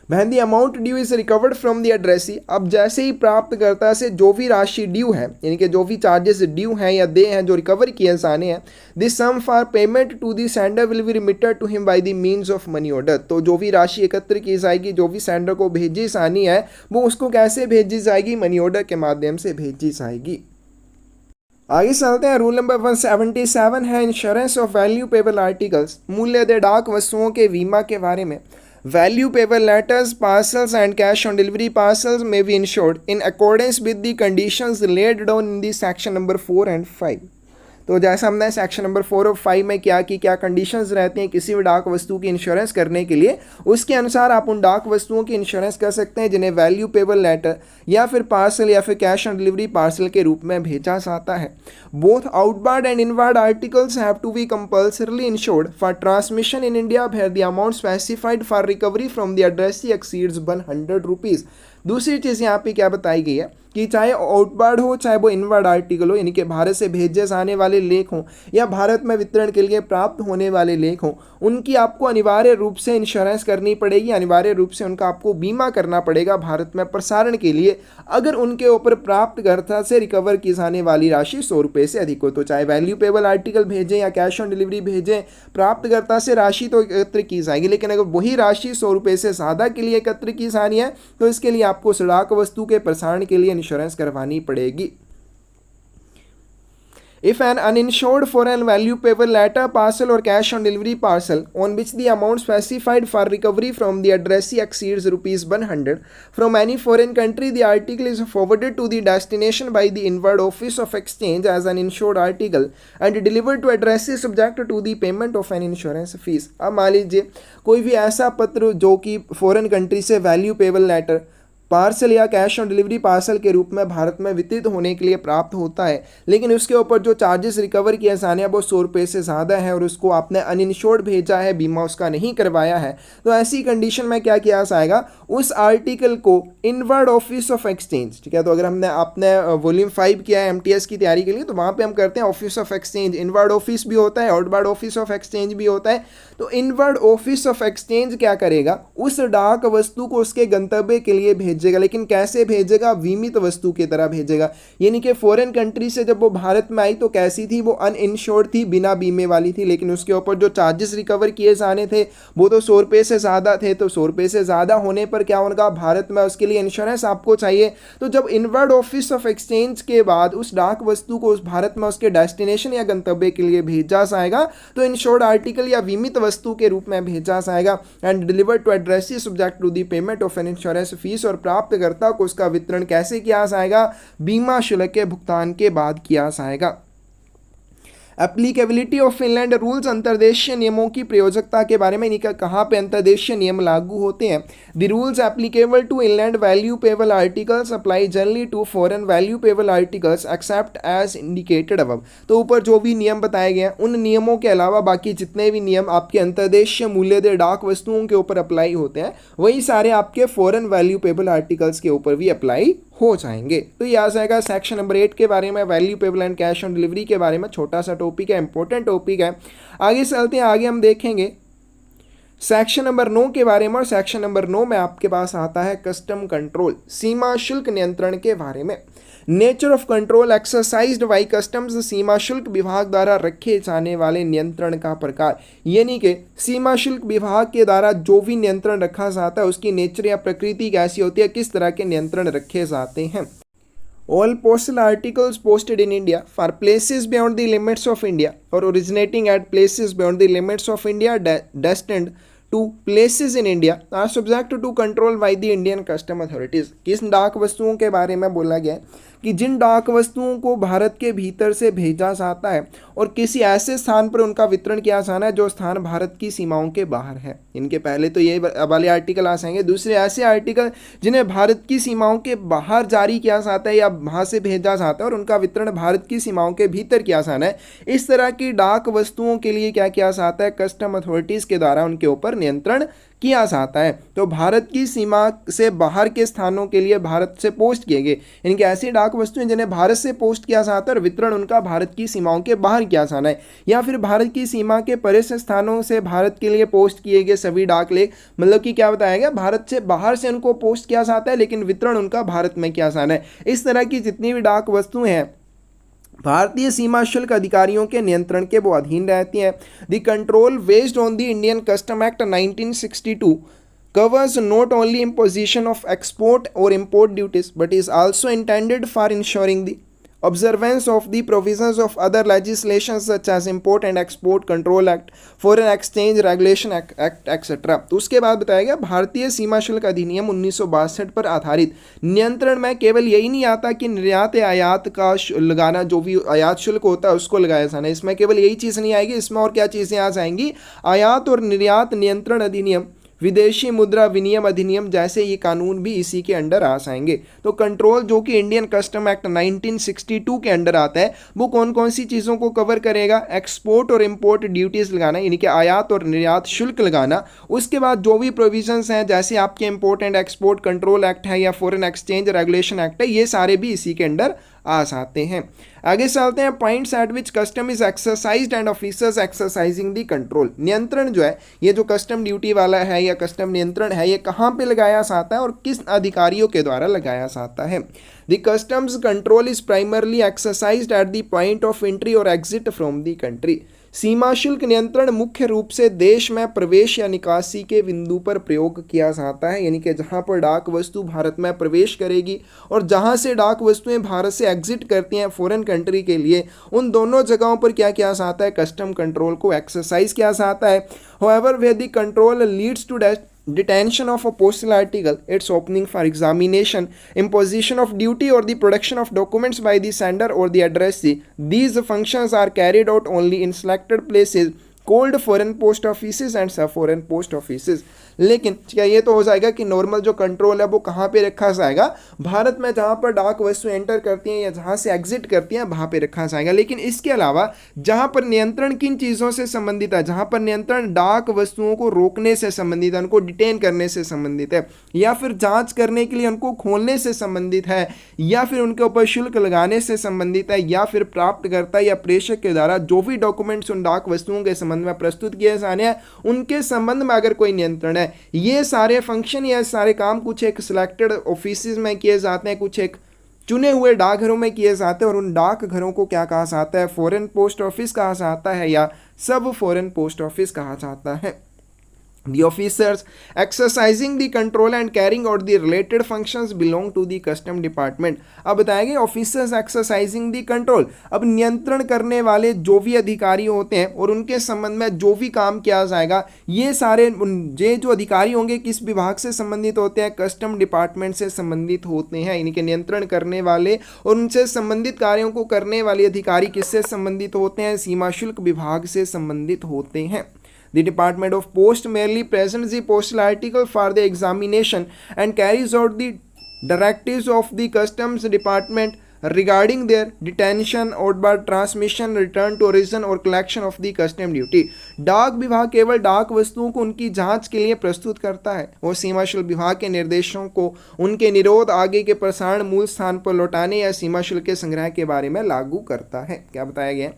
A: When the amount due is recovered from the addressee, अब जैसे ही प्राप्तकर्ता से जो भी राशि ड्यू है, यानी कि जो भी चार्जेस ड्यू हैं या दे हैं जो रिकवर किए जाने हैं, this sum for payment to the sender will be remitted to him by the means of money order. तो जो भी राशि एकत्र की जाएगी, जो भी सेंडर को भेजी जानी है, वो उसको कैसे भेजी जाएगी? मनी ऑर्डर के माध्यम से भेजी जाएगी। आगे चलते हैं। रूल नंबर 177 है insurance of value payable articles, मूल्यदेय डाक वस्तुओं के बीमा के बारे में। Value payable letters, parcels and cash on delivery parcels may be insured in accordance with the conditions laid down in the section number 4 and 5। तो जैसा हमने सेक्शन नंबर 4 और 5 में क्या कंडीशंस रहती हैं किसी भी डाक वस्तु की इंश्योरेंस करने के लिए, उसके अनुसार आप उन डाक वस्तुओं की इंश्योरेंस कर सकते हैं जिन्हें वैल्यू पेबल लेटर या फिर पार्सल या फिर कैश ऑन डिलीवरी पार्सल के रूप में भेजा जाता है। Both outward and inward articles have to be compulsorily insured for transmission in India where the amount specified for recovery from the addressee exceeds 100 rupees. दूसरी चीज़ यहाँ पे क्या बताई गई है कि चाहे आउटबार्ड हो चाहे वो इनवर्ड आर्टिकल हो, यानी कि भारत से भेजे जाने वाले लेख हों या भारत में वितरण के लिए प्राप्त होने वाले लेख हों, उनकी आपको अनिवार्य रूप से इंश्योरेंस करनी पड़ेगी, अनिवार्य रूप से उनका आपको बीमा करना पड़ेगा भारत में प्रसारण के लिए, अगर उनके ऊपर प्राप्तकर्ता से रिकवर की जाने वाली राशि 100 रुपये से अधिक हो। तो चाहे वैल्यू पेबल आर्टिकल भेजें या कैश ऑन डिलीवरी भेजें, प्राप्तकर्ता से राशि तो एकत्र की जाएगी, लेकिन अगर वही राशि 100 रुपये से ज़्यादा के लिए एकत्र की जानी है तो इसके लिए आपको डाक वस्तु के प्रसारण के लिए इंश्योरेंस करवानी पड़ेगी। If an uninsured foreign value payable letter, parcel or cash on delivery parcel on which the amount specified for recovery from the addressee exceeds rupees 100 from any foreign country, the article is forwarded to the destination by the inward office of exchange as an insured article and delivered to addressee subject to the payment of an insurance fees। अब मान लीजिए कोई भी ऐसा पत्र जो कि foreign country से वैल्यू पेबल लेटर, पार्सल या कैश ऑन डिलीवरी पार्सल के रूप में भारत में वितरित होने के लिए प्राप्त होता है, लेकिन उसके ऊपर जो चार्जेस रिकवर किए जाने हैं वो 100 रुपये से ज़्यादा है और उसको आपने अनइंश्योर्ड भेजा है, बीमा उसका नहीं करवाया है, तो ऐसी कंडीशन में क्या किया जाएगा? उस आर्टिकल को इनवर्ड ऑफिस ऑफ एक्सचेंज, ठीक है, तो अगर हमने आपने वॉल्यूम 5 किया है MTS की तैयारी के लिए, तो वहाँ पर हम करते हैं office of exchange, inward office भी होता है, आउटवर्ड ऑफिस ऑफ एक्सचेंज भी होता है। तो इनवर्ड ऑफिस ऑफ एक्सचेंज क्या करेगा? उस डाक वस्तु को उसके गंतव्य के लिए भेजेगा, लेकिन कैसे भेजेगा? बीमित वस्तु की तरह भेजेगा, यानी कि फॉरेन कंट्री से जब वो भारत में आई तो कैसी थी? वो अनइंश्योर्ड थी, बिना बीमे वाली थी, लेकिन उसके ऊपर जो चार्जेस रिकवर किए जाने थे वो तो 100 रुपये से ज़्यादा थे। तो 100 रुपये से ज़्यादा होने पर क्या होगा? भारत में उसके लिए इंश्योरेंस आपको चाहिए। तो जब इनवर्ड ऑफिस ऑफ एक्सचेंज के बाद उस डाक वस्तु को उस भारत में उसके डेस्टिनेशन या गंतव्य के लिए भेजा जाएगा तो इंश्योर्ड आर्टिकल या बीमित वस्तु के रूप में भेजा जाएगा and delivered to addressee subject to the payment of an insurance fee, और प्राप्तकर्ता को उसका वितरण कैसे किया जाएगा? बीमा शुल्क के भुगतान के बाद किया जाएगा। एप्लीकेबिलिटी ऑफ फिनलैंड रूल्स, अंतर्देशीय नियमों की प्रयोजकता के बारे में कहाँ पे अंतर्देशीय नियम लागू होते हैं? The rules applicable to inland value payable articles apply generally to foreign value payable articles except as indicated above. तो ऊपर जो भी नियम बताए गए हैं उन नियमों के अलावा बाकी जितने भी नियम आपके अंतर्देशीय मूल्यदेय डाक वस्तुओं के ऊपर अप्लाई होते हैं वही सारे आपके फॉरेन वैल्यू पेबल आर्टिकल्स के ऊपर भी अप्लाई हो जाएंगे। तो ये आ जाएगा सेक्शन नंबर 8 के बारे में, value payable and cash on delivery के बारे में। छोटा सा टॉपिक है, इंपॉर्टेंट टॉपिक है। आगे चलते हैं, आगे हम देखेंगे सेक्शन नंबर 9 के बारे में, और सेक्शन नंबर 9 में आपके पास आता है कस्टम कंट्रोल, सीमा शुल्क नियंत्रण के बारे में। Nature of control exercised by customs, सीमा शुल्क विभाग द्वारा रखे जाने वाले नियंत्रण का प्रकार, यानी कि सीमा शुल्क विभाग के द्वारा जो भी नियंत्रण रखा जाता है उसकी नेचर या प्रकृति कैसी होती है, किस तरह के नियंत्रण रखे जाते हैं। All postal articles posted in India for places beyond the limits of India or originating at places beyond the limits of India destined to places in India are subject to control by the Indian custom authorities। किस डाक वस्तुओं के बारे में बोला गया है कि जिन डाक वस्तुओं को भारत के भीतर से भेजा जाता है और किसी ऐसे स्थान पर उनका वितरण किया जाना है जो स्थान भारत की सीमाओं के बाहर है। इनके पहले तो ये वाले आर्टिकल आ जाएंगे। दूसरे ऐसे आर्टिकल जिन्हें भारत की सीमाओं के बाहर जारी किया जाता है या वहाँ से भेजा जाता है और उनका वितरण भारत की सीमाओं के भीतर किया जाना है। इस तरह की डाक वस्तुओं के लिए क्या किया जाता है? कस्टम अथॉरिटीज़ के द्वारा उनके ऊपर नियंत्रण किया जाता है। तो भारत की सीमा से बाहर के स्थानों के लिए भारत से पोस्ट किए गए, यानी कि ऐसी डाक वस्तुएं जिन्हें भारत से पोस्ट किया जाता है और वितरण उनका भारत की सीमाओं के बाहर किया जाना है, या फिर भारत की सीमा के परे से स्थानों से भारत के लिए पोस्ट किए गए सभी डाक लेख, मतलब कि क्या बताया गया, भारत से बाहर से उनको पोस्ट किया जाता है लेकिन वितरण उनका भारत में किया जाना है। इस तरह की जितनी भी डाक वस्तुएं हैं भारतीय सीमा शुल्क अधिकारियों के नियंत्रण के वो अधीन रहती हैं। The control based on the Indian custom act 1962 covers not only imposition of export or import duties but is also intended for ensuring the observance of the provisions of other legislation such as Import and Export Control Act, Foreign Exchange Regulation Act etc. तो उसके बाद बताया गया भारतीय सीमा शुल्क अधिनियम 1962 पर आधारित नियंत्रण में केवल यही नहीं आता कि निर्यात या आयात का लगाना, जो भी आयात शुल्क होता है उसको लगाया जाना, इसमें केवल यही चीज़ नहीं आएगी, इसमें और क्या चीज़ें आ जाएंगी, आयात और निर्यात नियंत्रण अधिनियम, विदेशी मुद्रा विनिमय अधिनियम जैसे ये कानून भी इसी के अंडर आ जाएंगे। तो कंट्रोल जो कि इंडियन कस्टम एक्ट 1962 के अंडर आता है वो कौन कौन सी चीज़ों को कवर करेगा, एक्सपोर्ट और इंपोर्ट ड्यूटीज़ लगाना, यानी कि आयात और निर्यात शुल्क लगाना। उसके बाद जो भी प्रोविजंस हैं जैसे आपके import and export control act है या फॉरेन एक्सचेंज रेगुलेशन एक्ट है, ये सारे भी इसी के अंडर आ जाते हैं। आगे चलते हैं, points at which custom is exercised and officers exercising the control. नियंत्रण जो है ये जो कस्टम ड्यूटी वाला है या कस्टम नियंत्रण है ये कहाँ पे लगाया जाता है और किस अधिकारियों के द्वारा लगाया जाता है। The customs control is primarily exercised at the point of entry और एग्जिट फ्रॉम द कंट्री। सीमा शुल्क नियंत्रण मुख्य रूप से देश में प्रवेश या निकासी के बिंदु पर प्रयोग किया जाता है, यानी कि जहां पर डाक वस्तु भारत में प्रवेश करेगी और जहां से डाक वस्तुएं भारत से एग्जिट करती हैं फॉरेन कंट्री के लिए, उन दोनों जगहों पर क्या किया जाता है, कस्टम कंट्रोल को एक्सरसाइज किया जाता है। However where the control leads to detention of a postal article, its opening for examination, imposition of duty or the production of documents by the sender or the addressee, these functions are carried out only in selected places called foreign post offices and सब foreign post offices। लेकिन क्या ये तो हो जाएगा कि normal जो control है वो कहाँ पे रखा जाएगा, भारत में जहाँ पर डाक वस्तु एंटर करती हैं या जहाँ से एग्जिट करती हैं वहाँ पे रखा जाएगा। लेकिन इसके अलावा जहाँ पर नियंत्रण किन चीज़ों से संबंधित है, जहाँ पर नियंत्रण डाक वस्तुओं को रोकने से संबंधित है, उनको डिटेन करने से संबंधित है, या फिर जाँच करने के लिए उनको खोलने से संबंधित है, या फिर उनके ऊपर शुल्क लगाने से संबंधित है, या फिर प्राप्तकर्ता या प्रेषक के द्वारा जो भी डॉक्यूमेंट्स उन डाक वस्तुओं के संबंध में प्रस्तुत किए जाने हैं उनके संबंध में अगर कोई नियंत्रण है, ये सारे फंक्शन या सारे काम कुछ एक सिलेक्टेड ऑफिसेज में किए जाते हैं, कुछ एक चुने हुए डाकघरों में किए जाते हैं, और उन डाकघरों को क्या कहा जाता है, फॉरेन पोस्ट ऑफिस कहा जाता है या सब फॉरेन पोस्ट ऑफिस कहा जाता है। The officers exercising the control and carrying out the related functions belong to the custom department। अब बताएंगे ऑफिसर्स एक्सरसाइजिंग द कंट्रोल, अब नियंत्रण करने वाले जो भी अधिकारी होते हैं और उनके संबंध में जो भी काम किया जाएगा, ये सारे ये जो अधिकारी होंगे किस विभाग से संबंधित होते हैं, कस्टम डिपार्टमेंट से संबंधित होते हैं। यानी कि नियंत्रण करने वाले और उनसे संबंधित कार्यों को करने वाले अधिकारी किससे संबंधित होते हैं, सीमा शुल्क विभाग से संबंधित होते हैं। The Department of Post merely presents the postal article for the examination and carries out the directives of the Customs Department regarding their detention, order, transmission, return to origin और collection of the custom duty। डाक विभाग केवल डाक वस्तुओं को उनकी जांच के लिए प्रस्तुत करता है और सीमा शुल्क विभाग के निर्देशों को उनके निरोध, आगे के प्रसारण, मूल स्थान पर लौटाने या सीमा शुल्क के संग्रह के बारे में लागू करता है। क्या बताया गया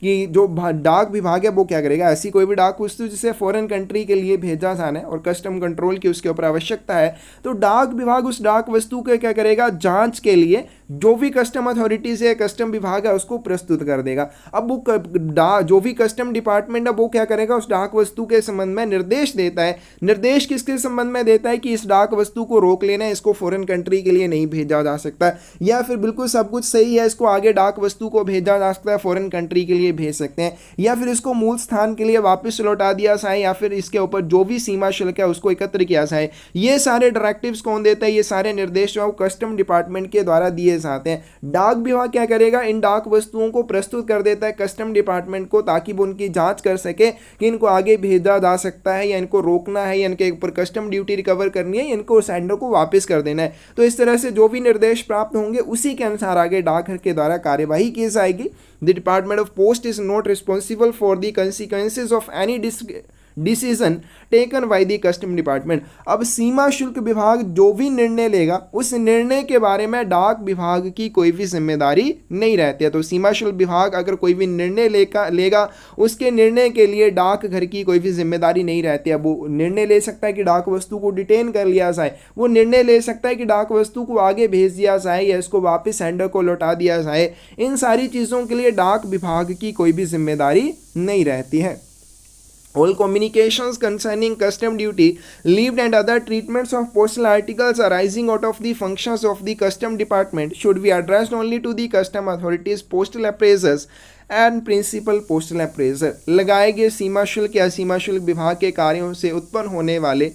A: कि जो डाक विभाग है वो क्या करेगा, ऐसी कोई भी डाक वस्तु जिसे फॉरेन कंट्री के लिए भेजा जाना है और कस्टम कंट्रोल की उसके ऊपर आवश्यकता है, तो डाक विभाग उस डाक वस्तु के क्या करेगा, जांच के लिए जो भी कस्टम अथॉरिटीज है, कस्टम विभाग है, उसको प्रस्तुत कर देगा। अब वो जो भी कस्टम डिपार्टमेंट है वो क्या करेगा, उस डाक वस्तु के संबंध में निर्देश देता है। निर्देश किसके संबंध में देता है कि इस डाक वस्तु को रोक लेना है, इसको फॉरेन कंट्री के लिए नहीं भेजा जा सकता, या फिर बिल्कुल सब कुछ सही है, इसको आगे डाक वस्तु को भेजा जा सकता है, फॉरेन कंट्री के लिए भेज सकते हैं, या फिर इसको मूल स्थान के लिए वापस लौटा दिया जाए, या फिर इसके ऊपर जो भी सीमा शुल्क है उसको एकत्र किया जाए। ये सारे डायरेक्टिव्स कौन देता है, ये सारे निर्देश जो है कस्टम डिपार्टमेंट के द्वारा दिए जाते हैं। डाक विभाग क्या करेगा, इन डाक वस्तुओं को प्रस्तुत कर देता है कस्टम डिपार्टमेंट को, ताकि वो उनकी जांच कर सके कि इनको आगे भेजा जा सकता है या इनको रोकना है या इनके ऊपर कस्टम ड्यूटी रिकवर करनी है या इनको सेंडर को वापस कर देना है। तो इस तरह से जो भी निर्देश प्राप्त होंगे उसी के अनुसार आगे डाकघर के द्वारा कार्यवाही की जाएगी। The department of post is not responsible for the consequences of any decision taken by the custom department. अब सीमा शुल्क विभाग जो भी निर्णय लेगा उस निर्णय के बारे में डाक विभाग की कोई भी जिम्मेदारी नहीं रहती है। तो सीमा शुल्क विभाग अगर कोई भी निर्णय लेगा उसके निर्णय के लिए डाकघर की कोई भी जिम्मेदारी नहीं रहती है। वो निर्णय ले सकता है कि डाक वस्तु को डिटेन कर लिया जाए, वो निर्णय ले सकता है कि डाक वस्तु को आगे भेज दिया जाए या इसको वापस सेंडर को लौटा दिया जाए। इन सारी चीज़ों के लिए डाक विभाग की कोई भी जिम्मेदारी नहीं रहती है। All communications concerning custom duty, levied and other treatments of postal articles arising out of the functions of the custom department should be addressed only to the custom authorities, postal appraisers and principal postal appraiser। लगाए गए सीमा शुल्क या सीमा शुल्क विभाग के कार्यों से उत्पन्न होने वाले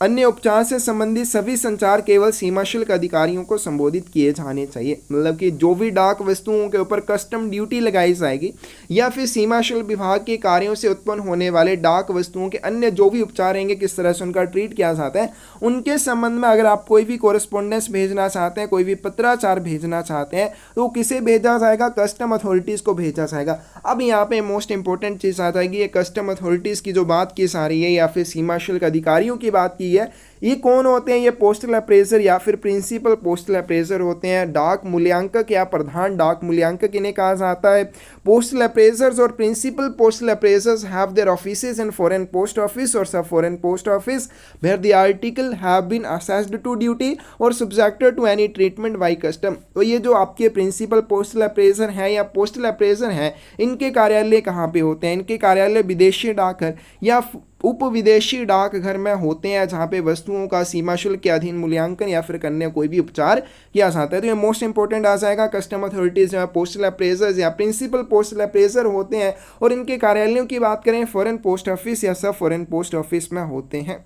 A: अन्य उपचार से संबंधित सभी संचार केवल सीमा शुल्क अधिकारियों को संबोधित किए जाने चाहिए। मतलब कि जो भी डाक वस्तुओं के ऊपर कस्टम ड्यूटी लगाई जाएगी या फिर सीमा शुल्क विभाग के कार्यों से उत्पन्न होने वाले डाक वस्तुओं के अन्य जो भी उपचार रहेंगे, किस तरह से उनका ट्रीट किया जाता है, उनके संबंध में अगर आप कोई भी कोरेस्पोंडेंस भेजना चाहते हैं, कोई भी पत्राचार भेजना चाहते हैं, तो किसे भेजा जाएगा? कस्टम अथॉरिटीज़ को भेजा जाएगा। अब यहाँ पे मोस्ट इंपॉर्टेंट चीज़ आ जाएगी, ये कस्टम अथॉरिटीज़ की जो बात की जा रही है या फिर सीमा शुल्क अधिकारियों की बात की है, ये कौन होते हैं? ये पोस्टल अप्रेजर या फिर प्रिंसिपल पोस्टल अप्रेजर होते हैं। डाक मूल्यांकक या प्रधान डाक मूल्यांकक इन्हें कहा जाता है। पोस्टल अप्रेजर्स और principal postal appraisers have their offices in foreign post office और sub foreign post office where the article have been assessed to duty और subjected to any treatment by custom. तो ये जो आपके प्रिंसिपल पोस्टल अप्रेजर हैं या postal appraisal हैं, इनके कार्यालय कहाँ पे होते हैं? इनके कार्यालय विदेशी डाकघर या उप विदेशी डाकघर में होते हैं, जहाँ पे वस्तुओं का सीमा शुल्क के अधीन मूल्यांकन या फिर अन्य कोई भी उपचार किया जाता है। तो ये मोस्ट इंपॉर्टेंट आ जाएगा। कस्टम अथॉरिटीज जो है पोस्टल अप्रेजर्स या प्रिंसिपल पोस्टल अप्रेजर होते हैं और इनके कार्यालयों की बात करें फॉरेन पोस्ट ऑफिस या सब फॉरेन पोस्ट ऑफिस में होते हैं।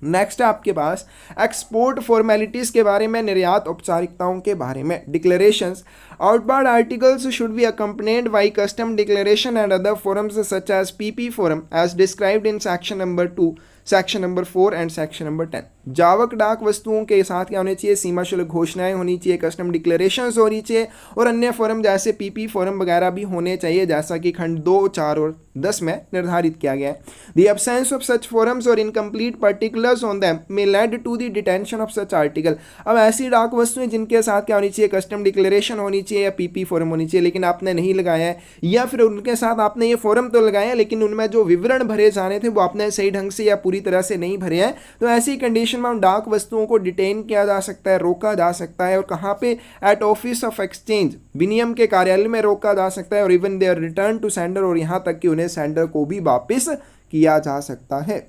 A: नेक्स्ट है आपके पास एक्सपोर्ट फॉर्मेलिटीज़ के बारे में, निर्यात औपचारिकताओं के बारे में। Declarations outbound articles should be accompanied by custom declaration and other forms such as PP form as described in section number 2, section number 4 and section number 10। जावक डाक वस्तुओं के साथ क्या होने चाहिए? सीमा शुल्क घोषणाएं होनी चाहिए, कस्टम डिक्लेरेशंस होनी चाहिए और अन्य फॉर्म जैसे पीपी फॉर्म वगैरह भी होने चाहिए, जैसा कि खंड 2, 4 और 10 में निर्धारित किया गया है। The absence of such forms और incomplete particulars on them may lead to the detention of such article. अब ऐसी डाक वस्तुएं जिनके साथ क्या होनी चाहिए? कस्टम डिक्लेरेशन होनी चाहिए या पीपी फॉर्म होनी चाहिए, लेकिन आपने नहीं लगाया है, या फिर उनके साथ आपने ये फॉर्म तो लगाया है लेकिन उनमें जो विवरण भरे जाने थे वो आपने सही ढंग से या पूरी तरह से नहीं भरे हैं, तो ऐसी कंडीशन में उन डाक वस्तुओं को डिटेन किया जा सकता है, रोका जा सकता है। और कहाँ पे? एट ऑफिस ऑफ एक्सचेंज, विनिमय के कार्यालय में रोका जा सकता है और even their return to sender, और यहाँ तक कि उन्हें सेंडर को भी वापस किया जा सकता है।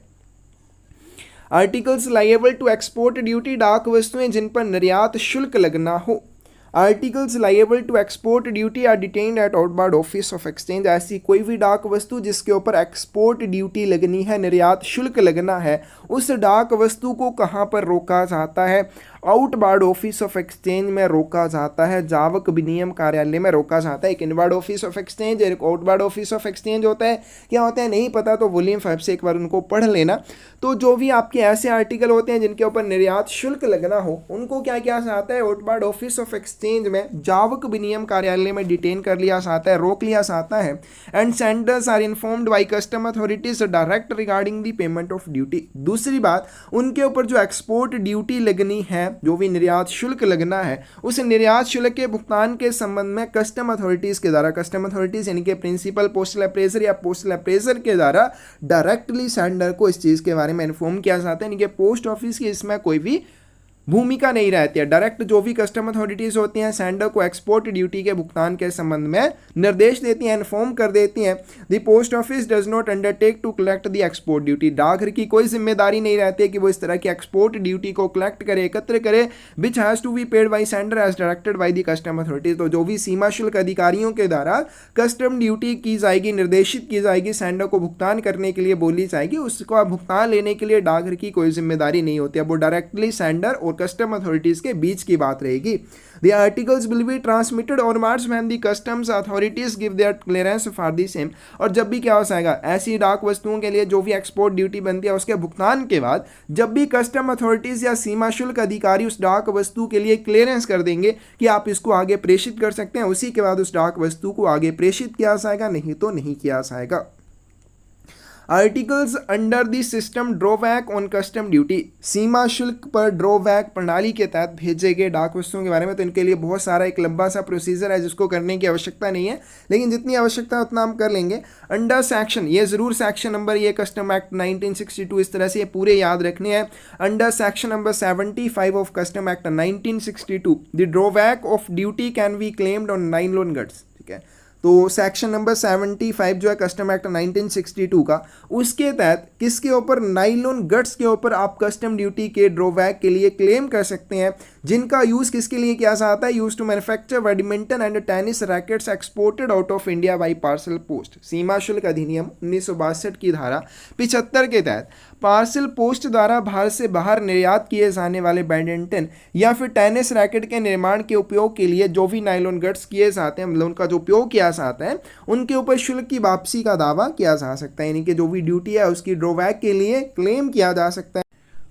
A: Articles liable to export duty, डाक वस्तुएं जिन पर निर्यात शुल्क लगना हो। Articles liable to export duty are detained at outbound office of exchange. ऐसी कोई भी डाक वस्तु जिसके ऊपर एक्सपोर्ट ड्यूटी लगनी है, निर्यात शुल्क लगना है, उस डाक वस्तु को कहाँ पर रोका जाता है? आउटबाउंड ऑफिस ऑफ एक्सचेंज में रोका जाता है, जावक विनिमय कार्यालय में रोका जाता है। एक इनबाउंड ऑफिस ऑफ एक्सचेंज, एक आउटबाउंड ऑफिस ऑफ एक्सचेंज होता है। क्या होता है नहीं पता तो वॉल्यूम 5 से एक बार उनको पढ़ लेना। तो जो भी आपके ऐसे आर्टिकल होते हैं जिनके ऊपर निर्यात शुल्क लगना हो, उनको क्या किया जाता है? आउटबाउंड ऑफिस ऑफ एक्सचेंज में जावक विनिमय कार्यालय में डिटेन कर लिया जाता है, रोक लिया जाता है। And senders are informed by custom authorities direct regarding the payment of duty. दूसरी बात, उनके ऊपर जो एक्सपोर्ट ड्यूटी लगनी है, जो भी निर्यात शुल्क लगना है, उस निर्यात शुल्क के भुगतान के संबंध में कस्टम अथॉरिटीज के द्वारा, कस्टम अथॉरिटीज यानी कि प्रिंसिपल पोस्टल अप्रेजर या पोस्टल अप्रेजर के द्वारा डायरेक्टली सेंडर को इस चीज़ के बारे में इन्फॉर्म किया जाता है। यानी कि पोस्ट ऑफिस की इसमें कोई भी भूमिका नहीं रहती है। डायरेक्ट जो भी कस्टम अथॉरिटीज़ होती हैं सेंडर को एक्सपोर्ट ड्यूटी के भुगतान के संबंध में निर्देश देती हैं, इन्फॉर्म कर देती हैं। The post office does not undertake to collect the export duty. डाकघर की कोई जिम्मेदारी नहीं रहती है कि वो इस तरह की एक्सपोर्ट ड्यूटी को कलेक्ट करे, एकत्र करे, which has to be paid by sender as directed by the custom authorities. तो जो भी सीमा शुल्क अधिकारियों के द्वारा कस्टम ड्यूटी की जाएगी, निर्देशित की जाएगी, सेंडर को भुगतान करने के लिए बोली जाएगी, उसका भुगतान लेने के लिए डाकघर की कोई जिम्मेदारी नहीं होती है। वो डायरेक्टली सेंडर और और कस्टम अथॉरिटीज़ के बीच की बात रहेगी। The articles will be transmitted onwards when the customs authorities give their clearance for the same। और जब भी क्या हो जाएगा, ऐसी डाक वस्तुओं के लिए जो भी एक्सपोर्ट ड्यूटी बनती है उसके भुगतान के बाद जब भी कस्टम अथॉरिटीज़ या सीमा शुल्क अधिकारी उस डाक वस्तु के लिए क्लियरेंस कर देंगे कि आप इसको आगे प्रेषित कर सकते हैं, उसी के बाद उस डाक वस्तु को आगे प्रेषित किया जाएगा, नहीं तो नहीं किया जाएगा। Articles under the system drawback on custom duty, सीमा शुल्क पर ड्रॉबैक प्रणाली के तहत भेजे गए डाक वस्तुओं के बारे में। तो इनके लिए बहुत सारा एक लंबा सा प्रोसीजर है जिसको करने की आवश्यकता नहीं है, लेकिन जितनी आवश्यकता है उतना हम कर लेंगे। अंडर सेक्शन, ये जरूर सेक्शन नंबर, ये कस्टम एक्ट 1962, इस तरह से ये पूरे याद रखने हैं। Under section number 75 of custom act 1962 the drawback of duty can be claimed on nylon gods. ठीक है, तो सेक्शन नंबर 75 जो है कस्टम एक्ट 1962 का, उसके तहत किसके ऊपर, नाइलॉन गट्स के ऊपर आप कस्टम ड्यूटी के ड्रॉबैक के लिए क्लेम कर सकते हैं, जिनका यूज़ किसके लिए किया जाता है, use to manufacture badminton and tennis rackets exported out of India by parcel post. सीमा शुल्क अधिनियम 1962 की धारा 75 के तहत पार्सल पोस्ट द्वारा भारत से बाहर निर्यात किए जाने वाले बैडमिंटन या फिर टेनिस रैकेट के निर्माण के उपयोग के लिए जो भी नाइलॉन गट्स किए जाते हैं, मतलब उनका जो उपयोग किया जाता है, उनके ऊपर शुल्क की वापसी का दावा किया जा सकता है, यानी कि जो भी ड्यूटी है उसकी ड्रॉबैक के लिए क्लेम किया जा सकता है।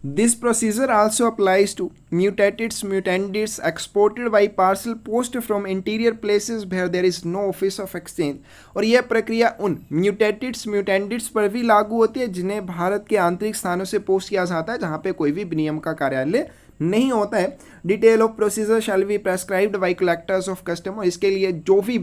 A: This procedure also applies to mutandis exported by parcel post from interior places where there is no office of exchange। और यह प्रक्रिया उन म्यूटेंडिट्स पर भी लागू होती है जिन्हें भारत के आंतरिक स्थानों से पोस्ट किया जाता है जहां पे कोई भी विनियम का कार्यालय नहीं होता है। Detail of procedure shall be prescribed by collectors of custom. इसके लिए जो भी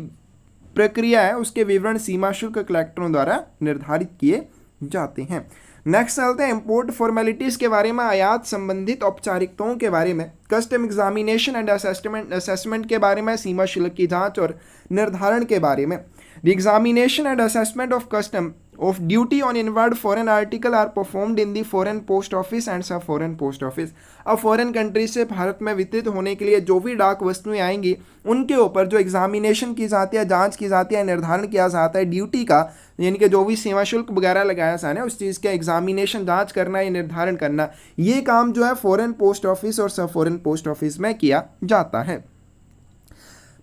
A: प्रक्रिया है उसके विवरण सीमा शुल्क कलेक्टरों द्वारा निर्धारित किए जाते हैं। नेक्स्ट चलते हैं इंपोर्ट फॉर्मेलिटीज़ के बारे में, आयात संबंधित औपचारिकताओं के बारे में, कस्टम एग्जामिनेशन एंड असेसमेंट के बारे में, सीमा शुल्क की जांच और निर्धारण के बारे में। The examination and assessment of custom of duty on inward foreign article are performed in the foreign post office and सब foreign post office। अब फॉरेन कंट्री से भारत में वितरित होने के लिए जो भी डाक वस्तुएं आएंगी उनके ऊपर जो एग्जामिनेशन की जाती है, जांच की जाती है, निर्धारण किया जाता है ड्यूटी का, यानी कि जो भी सीमा शुल्क वगैरह लगाया जाना है उस चीज़ का एग्जामिनेशन, जांच करना या निर्धारण करना, ये काम जो है फॉरेन पोस्ट ऑफिस और सब फॉरेन पोस्ट ऑफिस में किया जाता है।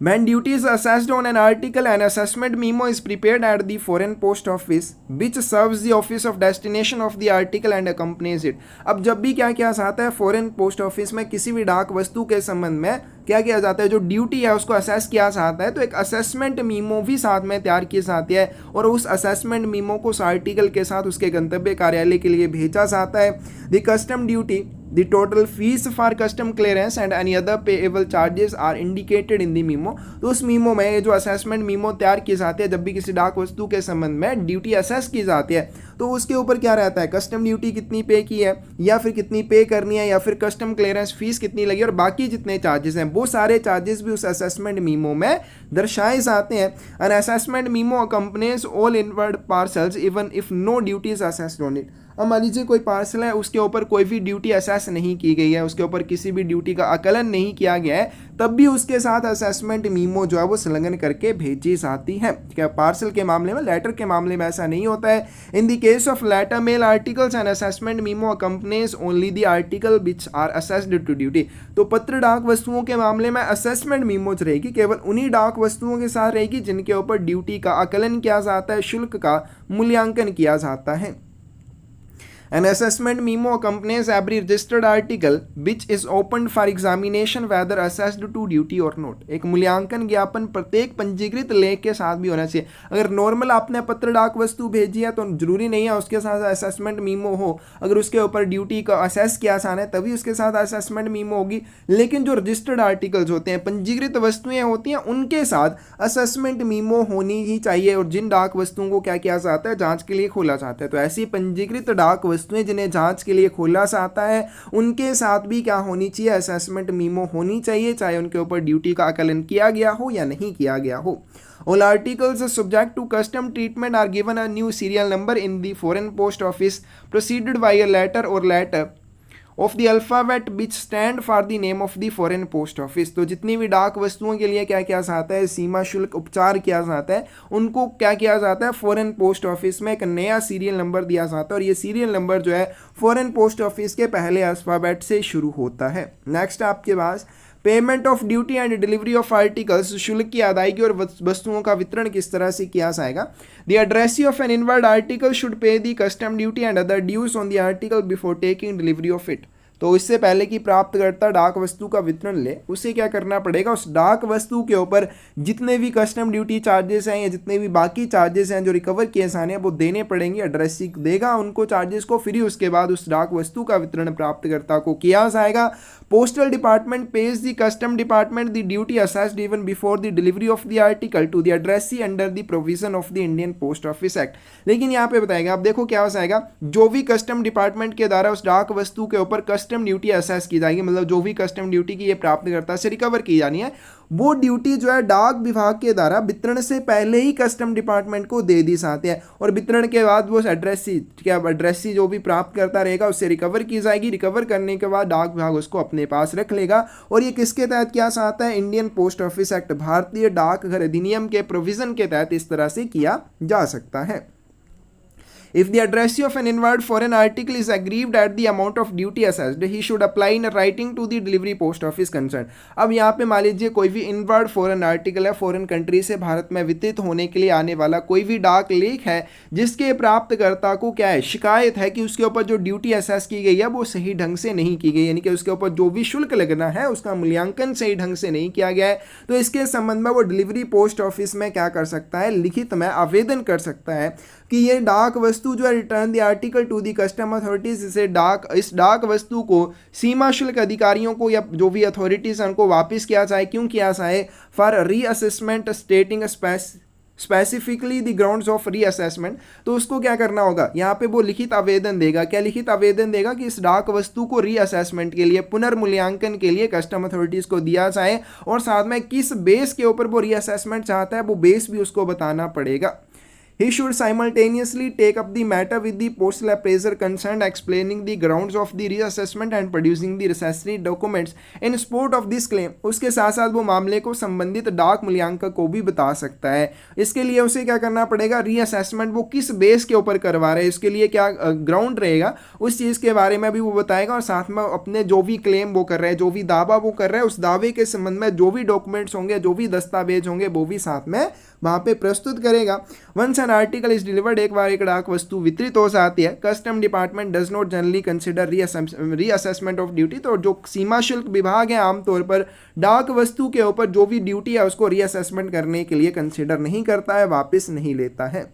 A: When duty is assessed on an article, an assessment memo is prepared at the foreign post office, which serves the office of destination of the article and accompanies it। अब जब भी क्या किया जाता है फॉरेन पोस्ट ऑफिस में किसी भी डाक वस्तु के संबंध में क्या किया जाता है, जो ड्यूटी है उसको असेस किया जाता है, तो एक असेसमेंट मीमो भी साथ में तैयार की जाती है और उस असेसमेंट मीमो को उस आर्टिकल के साथ उसके गंतव्य कार्यालय के लिए भेजा जाता है। The custom duty, the total fees for custom clearance and any other payable charges are indicated in the memo। तो उस मीमो में ये जो असेसमेंट मीमो तैयार की जाती है जब भी किसी डाक वस्तु के संबंध में ड्यूटी असेस की जाती है तो उसके ऊपर क्या रहता है, कस्टम ड्यूटी कितनी पे की है या फिर कितनी पे करनी है या फिर कस्टम क्लियरेंस फीस कितनी लगी और बाकी जितने चार्जेस हैं वो सारे चार्जेस भी उस असेसमेंट मीमो में दर्शाए जाते हैं। An assessment memo accompanies all inward parcels even if no duties assessed on it. अब मान लीजिए कोई पार्सल है उसके ऊपर कोई भी ड्यूटी असेस नहीं की गई है, उसके ऊपर किसी भी ड्यूटी का आकलन नहीं किया गया है, तब भी उसके साथ असेसमेंट मीमो जो है वो संलग्न करके भेजी जाती है। क्या पार्सल के मामले में, लेटर के मामले में ऐसा नहीं होता है। In the case of letter mail articles and assessment memo accompanies only the article which are assessed to duty. तो पत्र डाक वस्तुओं के मामले में असेसमेंट मीमो रहेगी, केवल उन्हीं डाक वस्तुओं के साथ रहेगी जिनके ऊपर ड्यूटी का आकलन किया जाता है, शुल्क का मूल्यांकन किया जाता है। An assessment memo accompanies every registered article which is opened for examination whether assessed to duty or not। एक मूल्यांकन ज्ञापन प्रत्येक पंजीकृत लेख के साथ भी होना चाहिए। अगर नॉर्मल आपने पत्र डाक वस्तु भेजी है तो जरूरी नहीं है उसके साथ असेसमेंट मीमो हो, अगर उसके ऊपर ड्यूटी का असेस किया जाना है तभी उसके साथ असेसमेंट मीमो होगी। लेकिन जो रजिस्टर्ड आर्टिकल्स होते हैं, पंजीकृत वस्तुएं होती हैं, उनके साथ असेसमेंट मीमो होनी ही चाहिए। और जिन डाक वस्तुओं को क्या किया जाता है, जाँच के लिए खोला जाता है, तो ऐसी पंजीकृत डाक वस्तुएं जिन्हें जांच के लिए खोला जाता है उनके साथ भी क्या होनी चाहिए, असेसमेंट मीमो होनी चाहिए, चाहे उनके ऊपर ड्यूटी का आकलन किया गया हो या नहीं किया गया हो। All articles subject to custom treatment are given a new serial number in the foreign post office preceded by a letter or letter of the alphabet which stand for the name of the foreign post office. तो जितनी भी डाक वस्तुओं के लिए क्या किया जाता है, सीमा शुल्क उपचार किया जाता है, उनको क्या किया जाता है, फॉरेन पोस्ट ऑफिस में एक नया सीरियल नंबर दिया जाता है और ये सीरियल नंबर जो है फॉरेन पोस्ट ऑफिस के पहले अल्फ़ाबेट से शुरू होता है। नेक्स्ट आपके पास payment of duty and delivery of articles, शुल्क की अदायगी और वस्तुओं का वितरण किस तरह से किया जाएगा। The addressee of an inward article should pay the custom duty and other dues on the article before taking delivery of it. तो इससे पहले कि प्राप्तकर्ता डाक वस्तु का वितरण ले, उसे क्या करना पड़ेगा, उस डाक वस्तु के ऊपर जितने भी कस्टम ड्यूटी चार्जेस हैं या जितने भी बाकी चार्जेस हैं जो रिकवर किए जाने हैं वो देने पड़ेंगे। एड्रेसी देगा उनको चार्जेस को, फिर उसके बाद उस डाक वस्तु का वितरण प्राप्तकर्ता को किया जाएगा। Postal department page the custom department the duty assessed even before the delivery of the article to the addressee under the provision of the Indian post office act. लेकिन यहाँ पे बताएगा, आप देखो क्या हो जाएगा, जो भी कस्टम डिपार्टमेंट के द्वारा उस डाक वस्तु के ऊपर कस्टम ड्यूटी असेस की जाएगी, मतलब जो भी कस्टम ड्यूटी की ये प्राप्तकर्ता से रिकवर की जानी है, वो ड्यूटी जो है डाक विभाग के द्वारा वितरण से पहले ही कस्टम डिपार्टमेंट को दे दी जाती है और वितरण के बाद वो एड्रेसी जो भी प्राप्त करता रहेगा उससे रिकवर की जाएगी। रिकवर करने के बाद डाक विभाग उसको अपने पास रख लेगा और ये किसके तहत किया जाता है, इंडियन पोस्ट ऑफिस एक्ट, भारतीय डाकघर अधिनियम के प्रोविजन के तहत इस तरह से किया जा सकता है। If the addressee of an inward foreign article is aggrieved at the amount of duty assessed, he should apply in writing to the delivery post office concerned। अब यहाँ पे मान लीजिए कोई भी इनवर्ड फॉरेन आर्टिकल है, फॉरेन कंट्री से भारत में वितरित होने के लिए आने वाला कोई भी डाक लेख है जिसके प्राप्तकर्ता को क्या है, शिकायत है कि उसके ऊपर जो ड्यूटी असेस की गई है वो सही ढंग से नहीं की गई, यानी कि उसके ऊपर जो भी शुल्क लगना है उसका मूल्यांकन सही ढंग से नहीं किया गया है, तो इसके संबंध में वो डिलीवरी पोस्ट ऑफिस में क्या कर सकता है, लिखित में आवेदन कर सकता है कि ये डाक वस्तु जो है return the article to the custom authorities, इस डाक वस्तु को सीमा शुल्क अधिकारियों को या जो भी अथॉरिटीज हैं उनको वापस किया जाए। क्यों किया जाए, for reassessment स्टेटिंग specifically the grounds of reassessment. तो उसको क्या करना होगा, यहाँ पे वो लिखित आवेदन देगा। क्या लिखित आवेदन देगा कि इस डाक वस्तु को रीअसेसमेंट के लिए, पुनर्मूल्यांकन के लिए कस्टम अथॉरिटीज को दिया जाए और साथ में किस बेस के ऊपर वो रीअसेसमेंट चाहता है वो बेस भी उसको बताना पड़ेगा। He should simultaneously take up the matter with the postal appraiser concerned, explaining the grounds of the reassessment and producing the necessary documents in support of this claim। उसके साथ साथ वो मामले को संबंधित डाक मूल्यांकन को भी बता सकता है। इसके लिए उसे क्या करना पड़ेगा, रीअसेसमेंट वो किस बेस के ऊपर करवा रहे हैं, इसके लिए क्या ग्राउंड रहेगा उस चीज़ के बारे में भी वो बताएगा और साथ में अपने जो भी क्लेम वो कर रहे हैं, जो भी दावा वो कर रहे हैं, उस दावे के संबंध में जो भी डॉक्यूमेंट्स होंगे, जो भी दस्तावेज होंगे वो भी साथ में वहाँ पे प्रस्तुत करेगा। Once an article is delivered, एक बार एक डाक वस्तु वितरित हो जाती है, custom department does not generally consider reassessment of duty. तो जो सीमा शुल्क विभाग है आमतौर पर डाक वस्तु के ऊपर जो भी ड्यूटी है उसको रीअसेसमेंट करने के लिए कंसिडर नहीं करता है, वापस नहीं लेता है।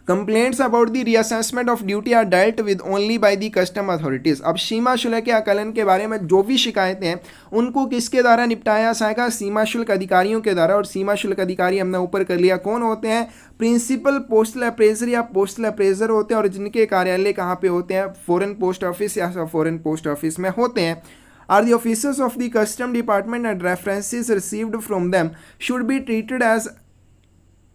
A: Complaints about the reassessment of duty are dealt with only by the custom authorities. अब सीमा शुल्क के आकलन के बारे में जो भी शिकायतें हैं उनको किसके द्वारा निपटाया जाएगा, सीमा शुल्क अधिकारियों के द्वारा। और सीमा शुल्क अधिकारी हमने ऊपर कर लिया कौन होते हैं, प्रिंसिपल पोस्टल अप्रेजर या पोस्टल अप्रेजर होते हैं और जिनके कार्यालय कहाँ पे होते हैं, फॉरेन पोस्ट ऑफिस या फॉरेन पोस्ट ऑफिस में होते हैं। Are the officers of the custom department and references received from them should be treated as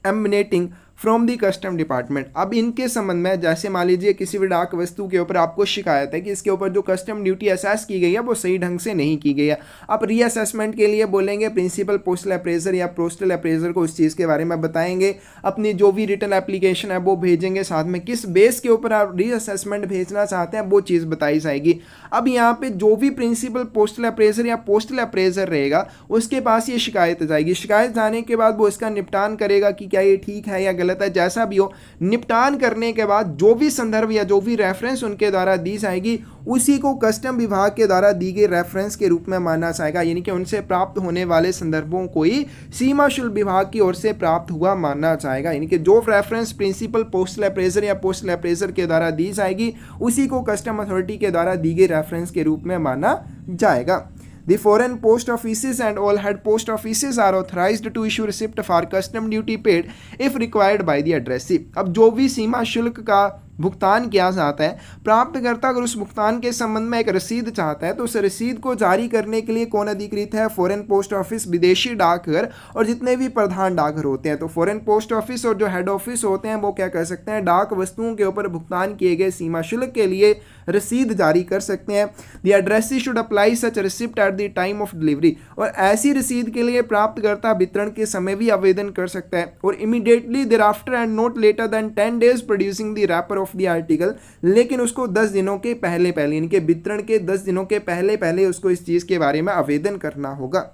A: emanating from the custom department. अब इनके संबंध में जैसे मान लीजिए किसी भी डाक वस्तु के ऊपर आपको शिकायत है कि इसके ऊपर जो कस्टम ड्यूटी असेस की गई है वो सही ढंग से नहीं की गई है। आप रीअसेसमेंट के लिए बोलेंगे प्रिंसिपल पोस्टल अप्रेजर या पोस्टल अप्रेजर को उस चीज़ के बारे में बताएंगे, अपनी जो भी रिटर्न एप्लीकेशन है वो भेजेंगे, साथ में किस बेस के ऊपर आप रीअसेसमेंट भेजना चाहते हैं वो चीज़ बताई जाएगी। अब यहाँ पे जो भी प्रिंसिपल पोस्टल अप्रेजर या पोस्टल अप्रेजर रहेगा उसके पास ये शिकायत जाएगी। शिकायत जाने के बाद वो इसका निपटान करेगा कि क्या ये ठीक है या गलत है, जैसा भी हो। निपटान करने के बाद जो भी संदर्भ या जो भी रेफरेंस उनके द्वारा दी जाएगी उसी को कस्टम विभाग के द्वारा दी गई रेफरेंस के रूप में माना जाएगा, यानी कि उनसे प्राप्त होने वाले संदर्भों को ही सीमा शुल्क विभाग की ओर से प्राप्त हुआ माना जाएगा। यानी कि जो रेफरेंस प्रिंसिपल पोस्टल अप्रेजर या पोस्टल अप्रेजर के द्वारा दी जाएगी उसी को कस्टम अथॉरिटी के द्वारा दी गई रेफरेंस के रूप में माना जाएगा। The foreign post offices and all head post offices are authorized to issue receipt for custom duty paid if required by the addressee। अब जो भी सीमा शुल्क का भुगतान किया जाता है। प्राप्तकर्ता अगर उस भुगतान के संबंध में एक रसीद चाहता है तो उस रसीद को जारी करने के लिए कौन अधिकृत है? फॉरेन पोस्ट ऑफिस, विदेशी डाकघर और जितने भी प्रधान डाकघर होते हैं। तो फॉरेन पोस्ट ऑफिस और जो हेड ऑफिस होते हैं वो क्या कर सकते हैं? डाक वस्तुओं के ऊपर भुगतान किए गए सीमा शुल्क के लिए रसीद जारी कर सकते हैं। The addressee should apply such receipt at the time of delivery, और ऐसी रसीद के लिए प्राप्तकर्ता वितरण के समय भी आवेदन कर सकता है। और immediately thereafter and not later than 10 days producing the wrapper of the article, लेकिन उसको 10 दिनों के पहले पहले, यानी कि वितरण के 10 दिनों के पहले पहले उसको इस चीज़ के बारे में आवेदन करना होगा।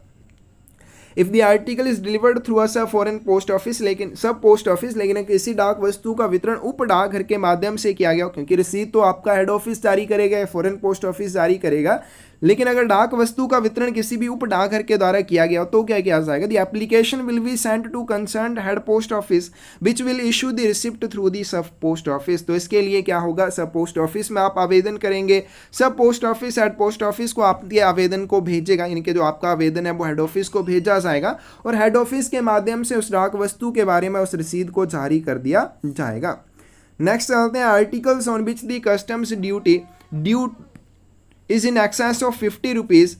A: If the article is delivered through a सब फॉरेन पोस्ट ऑफिस, लेकिन सब पोस्ट ऑफिस, लेकिन किसी डाक वस्तु का वितरण उप डाकघर के माध्यम से किया गया, क्योंकि रसीद तो आपका हेड ऑफिस जारी करेगा, फॉरेन पोस्ट ऑफिस जारी करेगा, लेकिन अगर डाक वस्तु का वितरण किसी भी उप डाकघर के द्वारा किया गया तो क्या किया जाएगा? The application will be sent to concerned head post office which will issue the receipt through the sub post office. तो इसके लिए क्या होगा? सब पोस्ट ऑफिस में आप आवेदन करेंगे, सब post office head post office को आपके आवेदन को भेजेगा, यानी कि जो आपका आवेदन है वो हेड ऑफिस को भेजा जाएगा और हेड ऑफिस के माध्यम से उस डाक वस्तु के बारे में उस रसीद को जारी कर दिया जाएगा। नेक्स्ट चलते हैं articles on which the customs duty is in excess of 50 rupees,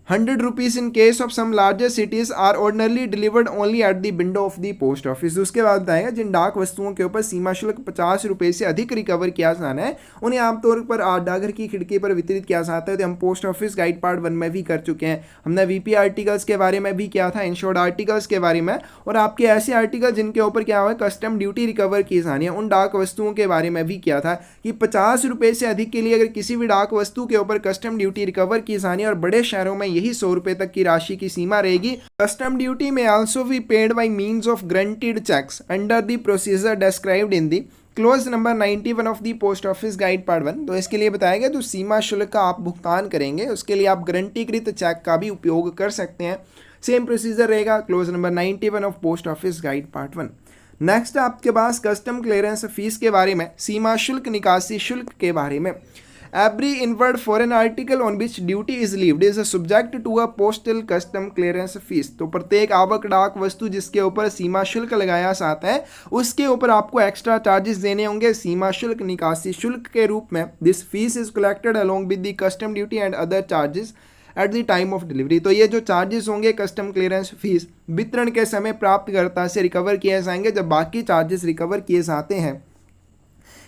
A: 100 rupees in case of some larger cities are ordinarily delivered only at the window of the post office। उसके बाद बताएगा जिन डाक वस्तुओं के ऊपर सीमा शुल्क 50 रुपये से अधिक रिकवर किया जाना है उन्हें आमतौर पर डाकघर की खिड़की पर वितरित किया जाता है। तो हम पोस्ट ऑफिस गाइड पार्ट 1 में भी कर चुके हैं, हमने वीपी आर्टिकल्स के बारे में भी किया था, इंश्योर्ड आर्टिकल्स के बारे में, और आपके ऐसे आर्टिकल जिनके ऊपर क्या हुआ कस्टम ड्यूटी रिकवर की जानी है उन डाक वस्तुओं के बारे में भी किया था कि 50 रुपये से अधिक के लिए अगर किसी भी डाक वस्तु के ऊपर कस्टम ड्यूटी रिकवर की जानी है, और बड़े शहरों में यही 100 रुपये तक की राशि की सीमा रहेगी। Custom duty may also be paid by means of granted cheques under the procedure described in the clause number 91 of the post office guide part 1। तो इसके लिए बताया गया जो सीमा शुल्क का आप भुगतान करेंगे उसके लिए आप गारंटीकृत चेक का भी उपयोग कर सकते हैं। सेम प्रोसीजर रहेगा close number 91 of post office guide part 1। Next आपके पास कस्टम क्लियरेंस फीस के बारे में, सीमा शुल्क निकासी शुल्क के बारे में। Every inward foreign article on which duty is levied is subject to a postal custom clearance fees। तो प्रत्येक आवक डाक वस्तु जिसके ऊपर सीमा शुल्क लगाया जाता है उसके ऊपर आपको एक्स्ट्रा चार्जेस देने होंगे सीमा शुल्क निकासी शुल्क के रूप में। This fees is collected along with the custom duty and other charges at the time of delivery. तो ये जो चार्जेस होंगे कस्टम क्लियरेंस फीस वितरण के समय प्राप्तकर्ता से रिकवर किए जाएंगे जब बाकी चार्जेस रिकवर किए जाते हैं।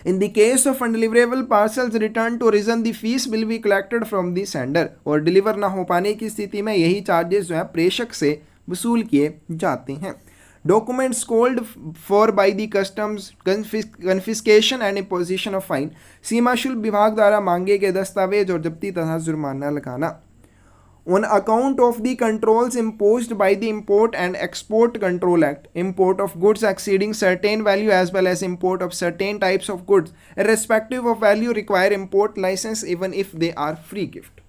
A: In the case of undeliverable parcels returned to origin, the fees will be collected from the sender। और डिलीवर ना हो पाने की स्थिति में यही चार्जेस जो है प्रेषक से वसूल किए जाते हैं। Documents called for by the customs confiscation and imposition of fine, सीमा शुल्क विभाग द्वारा मांगे गए दस्तावेज और जब्ती तथा जुर्माना लगाना। On account of the controls imposed by the Import and Export Control Act, import of goods exceeding certain value as well as import of certain types of goods irrespective of value require import license even if they are free gift।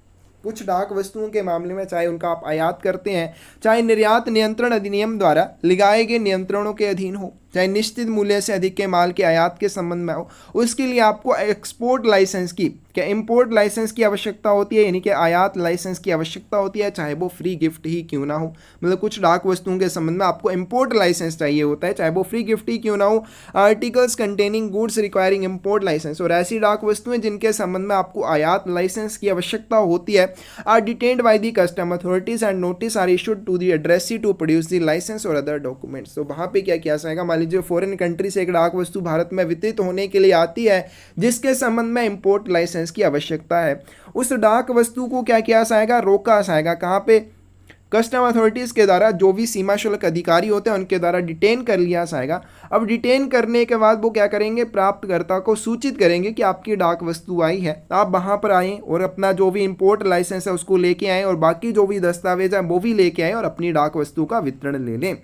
A: कुछ डाक वस्तुओं के मामले में चाहे उनका आप आयात करते हैं, चाहे निर्यात नियंत्रण अधिनियम द्वारा लगाए गए नियंत्रणों के अधीन हो, चाहे निश्चित मूल्य से अधिक के माल के आयात के संबंध में हो, उसके लिए आपको एक्सपोर्ट लाइसेंस की क्या इंपोर्ट लाइसेंस की आवश्यकता होती है, यानी कि आयात लाइसेंस की आवश्यकता होती है, चाहे वो फ्री गिफ्ट ही क्यों ना हो। मतलब कुछ डाक वस्तुओं के संबंध में आपको इंपोर्ट लाइसेंस चाहिए होता है, चाहे वो फ्री गिफ्ट ही क्यों ना हो। Articles containing goods requiring import licence, और ऐसी डाक वस्तुएं जिनके संबंध में आपको आयात लाइसेंस की आवश्यकता होती है, are detained by the custom authorities and notice are issued to the addressee to produce the licence और अदर डॉक्यूमेंट्स। तो वहाँ पे क्या किया जाएगा, मान लीजिए फॉरेन कंट्री से एक डाक वस्तु भारत में वितरित होने के लिए आती है जिसके संबंध में इंपोर्ट लाइसेंस की आवश्यकता है, उस डाक वस्तु को क्या किया जाएगा, रोका जाएगा। कहाँ पे, कस्टम अथॉरिटीज़ के द्वारा, जो भी सीमा शुल्क अधिकारी होते हैं उनके द्वारा डिटेन कर लिया जाएगा। अब डिटेन करने के बाद वो क्या करेंगे, प्राप्तकर्ता को सूचित करेंगे कि आपकी डाक वस्तु आई है, आप वहाँ पर आएँ और अपना जो भी इंपोर्ट लाइसेंस है उसको लेके आएँ और बाकी जो भी दस्तावेज है वो भी लेके आएँ और अपनी डाक वस्तु का वितरण ले लें।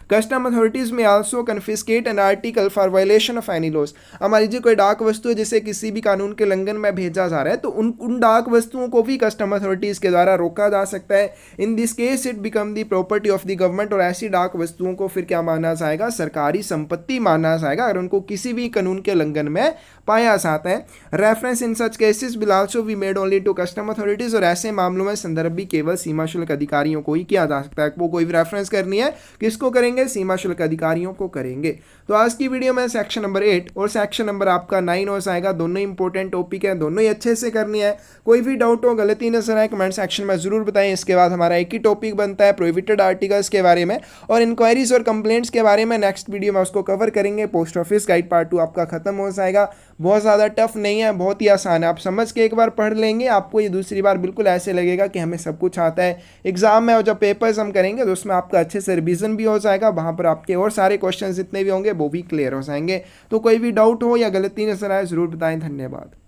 A: Custom authorities may also confiscate an article for violation of any laws. मान लीजिए कोई डाक वस्तु है जिसे किसी भी कानून के उल्लंघन में भेजा जा रहा है तो उन डाक वस्तुओं को भी कस्टम अथॉरिटीज के द्वारा रोका जा सकता है। In this case it become the property of the government, और ऐसी डाक वस्तुओं को फिर क्या माना जाएगा, सरकारी संपत्ति माना जाएगा अगर उनको किसी भी कानून के उल्लंघन में पाया जाता है। Reference in such cases will also be made only to custom authorities, और ऐसे मामलों में संदर्भ भी केवल सीमा शुल्क अधिकारियों को ही किया जा सकता है। वो कोई भी रेफरेंस करनी है किसको करेंगे, करेंगे, सीमा शुल्क अधिकारियों को करेंगे। तो आज की वीडियो में सेक्शन नंबर 8 और सेक्शन नंबर आपका 9 हो जाएगा। दोनों इंपॉर्टेंट टॉपिक है, दोनों ही अच्छे से करनी है। कोई भी डाउट हो, गलती नजर आए, कमेंट सेक्शन में जरूर बताएं। इसके बाद हमारा एक ही टॉपिक बनता है प्रोहिबिटेड आर्टिकल्स के बारे में, और इंक्वायरीज और कंप्लेंट्स के बारे में नेक्स्ट वीडियो में उसको कवर करेंगे। पोस्ट ऑफिस गाइड पार्ट 2 आपका खत्म हो जाएगा। बहुत ज़्यादा टफ नहीं है, बहुत ही आसान है। आप समझ के एक बार पढ़ लेंगे, आपको ये दूसरी बार बिल्कुल ऐसे लगेगा कि हमें सब कुछ आता है। एग्जाम में और जब पेपर्स हम करेंगे तो उसमें आपका अच्छे से रिवीजन भी हो जाएगा, वहाँ पर आपके और सारे क्वेश्चन जितने भी होंगे वो भी क्लियर हो जाएंगे। तो कोई भी डाउट हो या गलती नजर आए ज़रूर बताएं। धन्यवाद।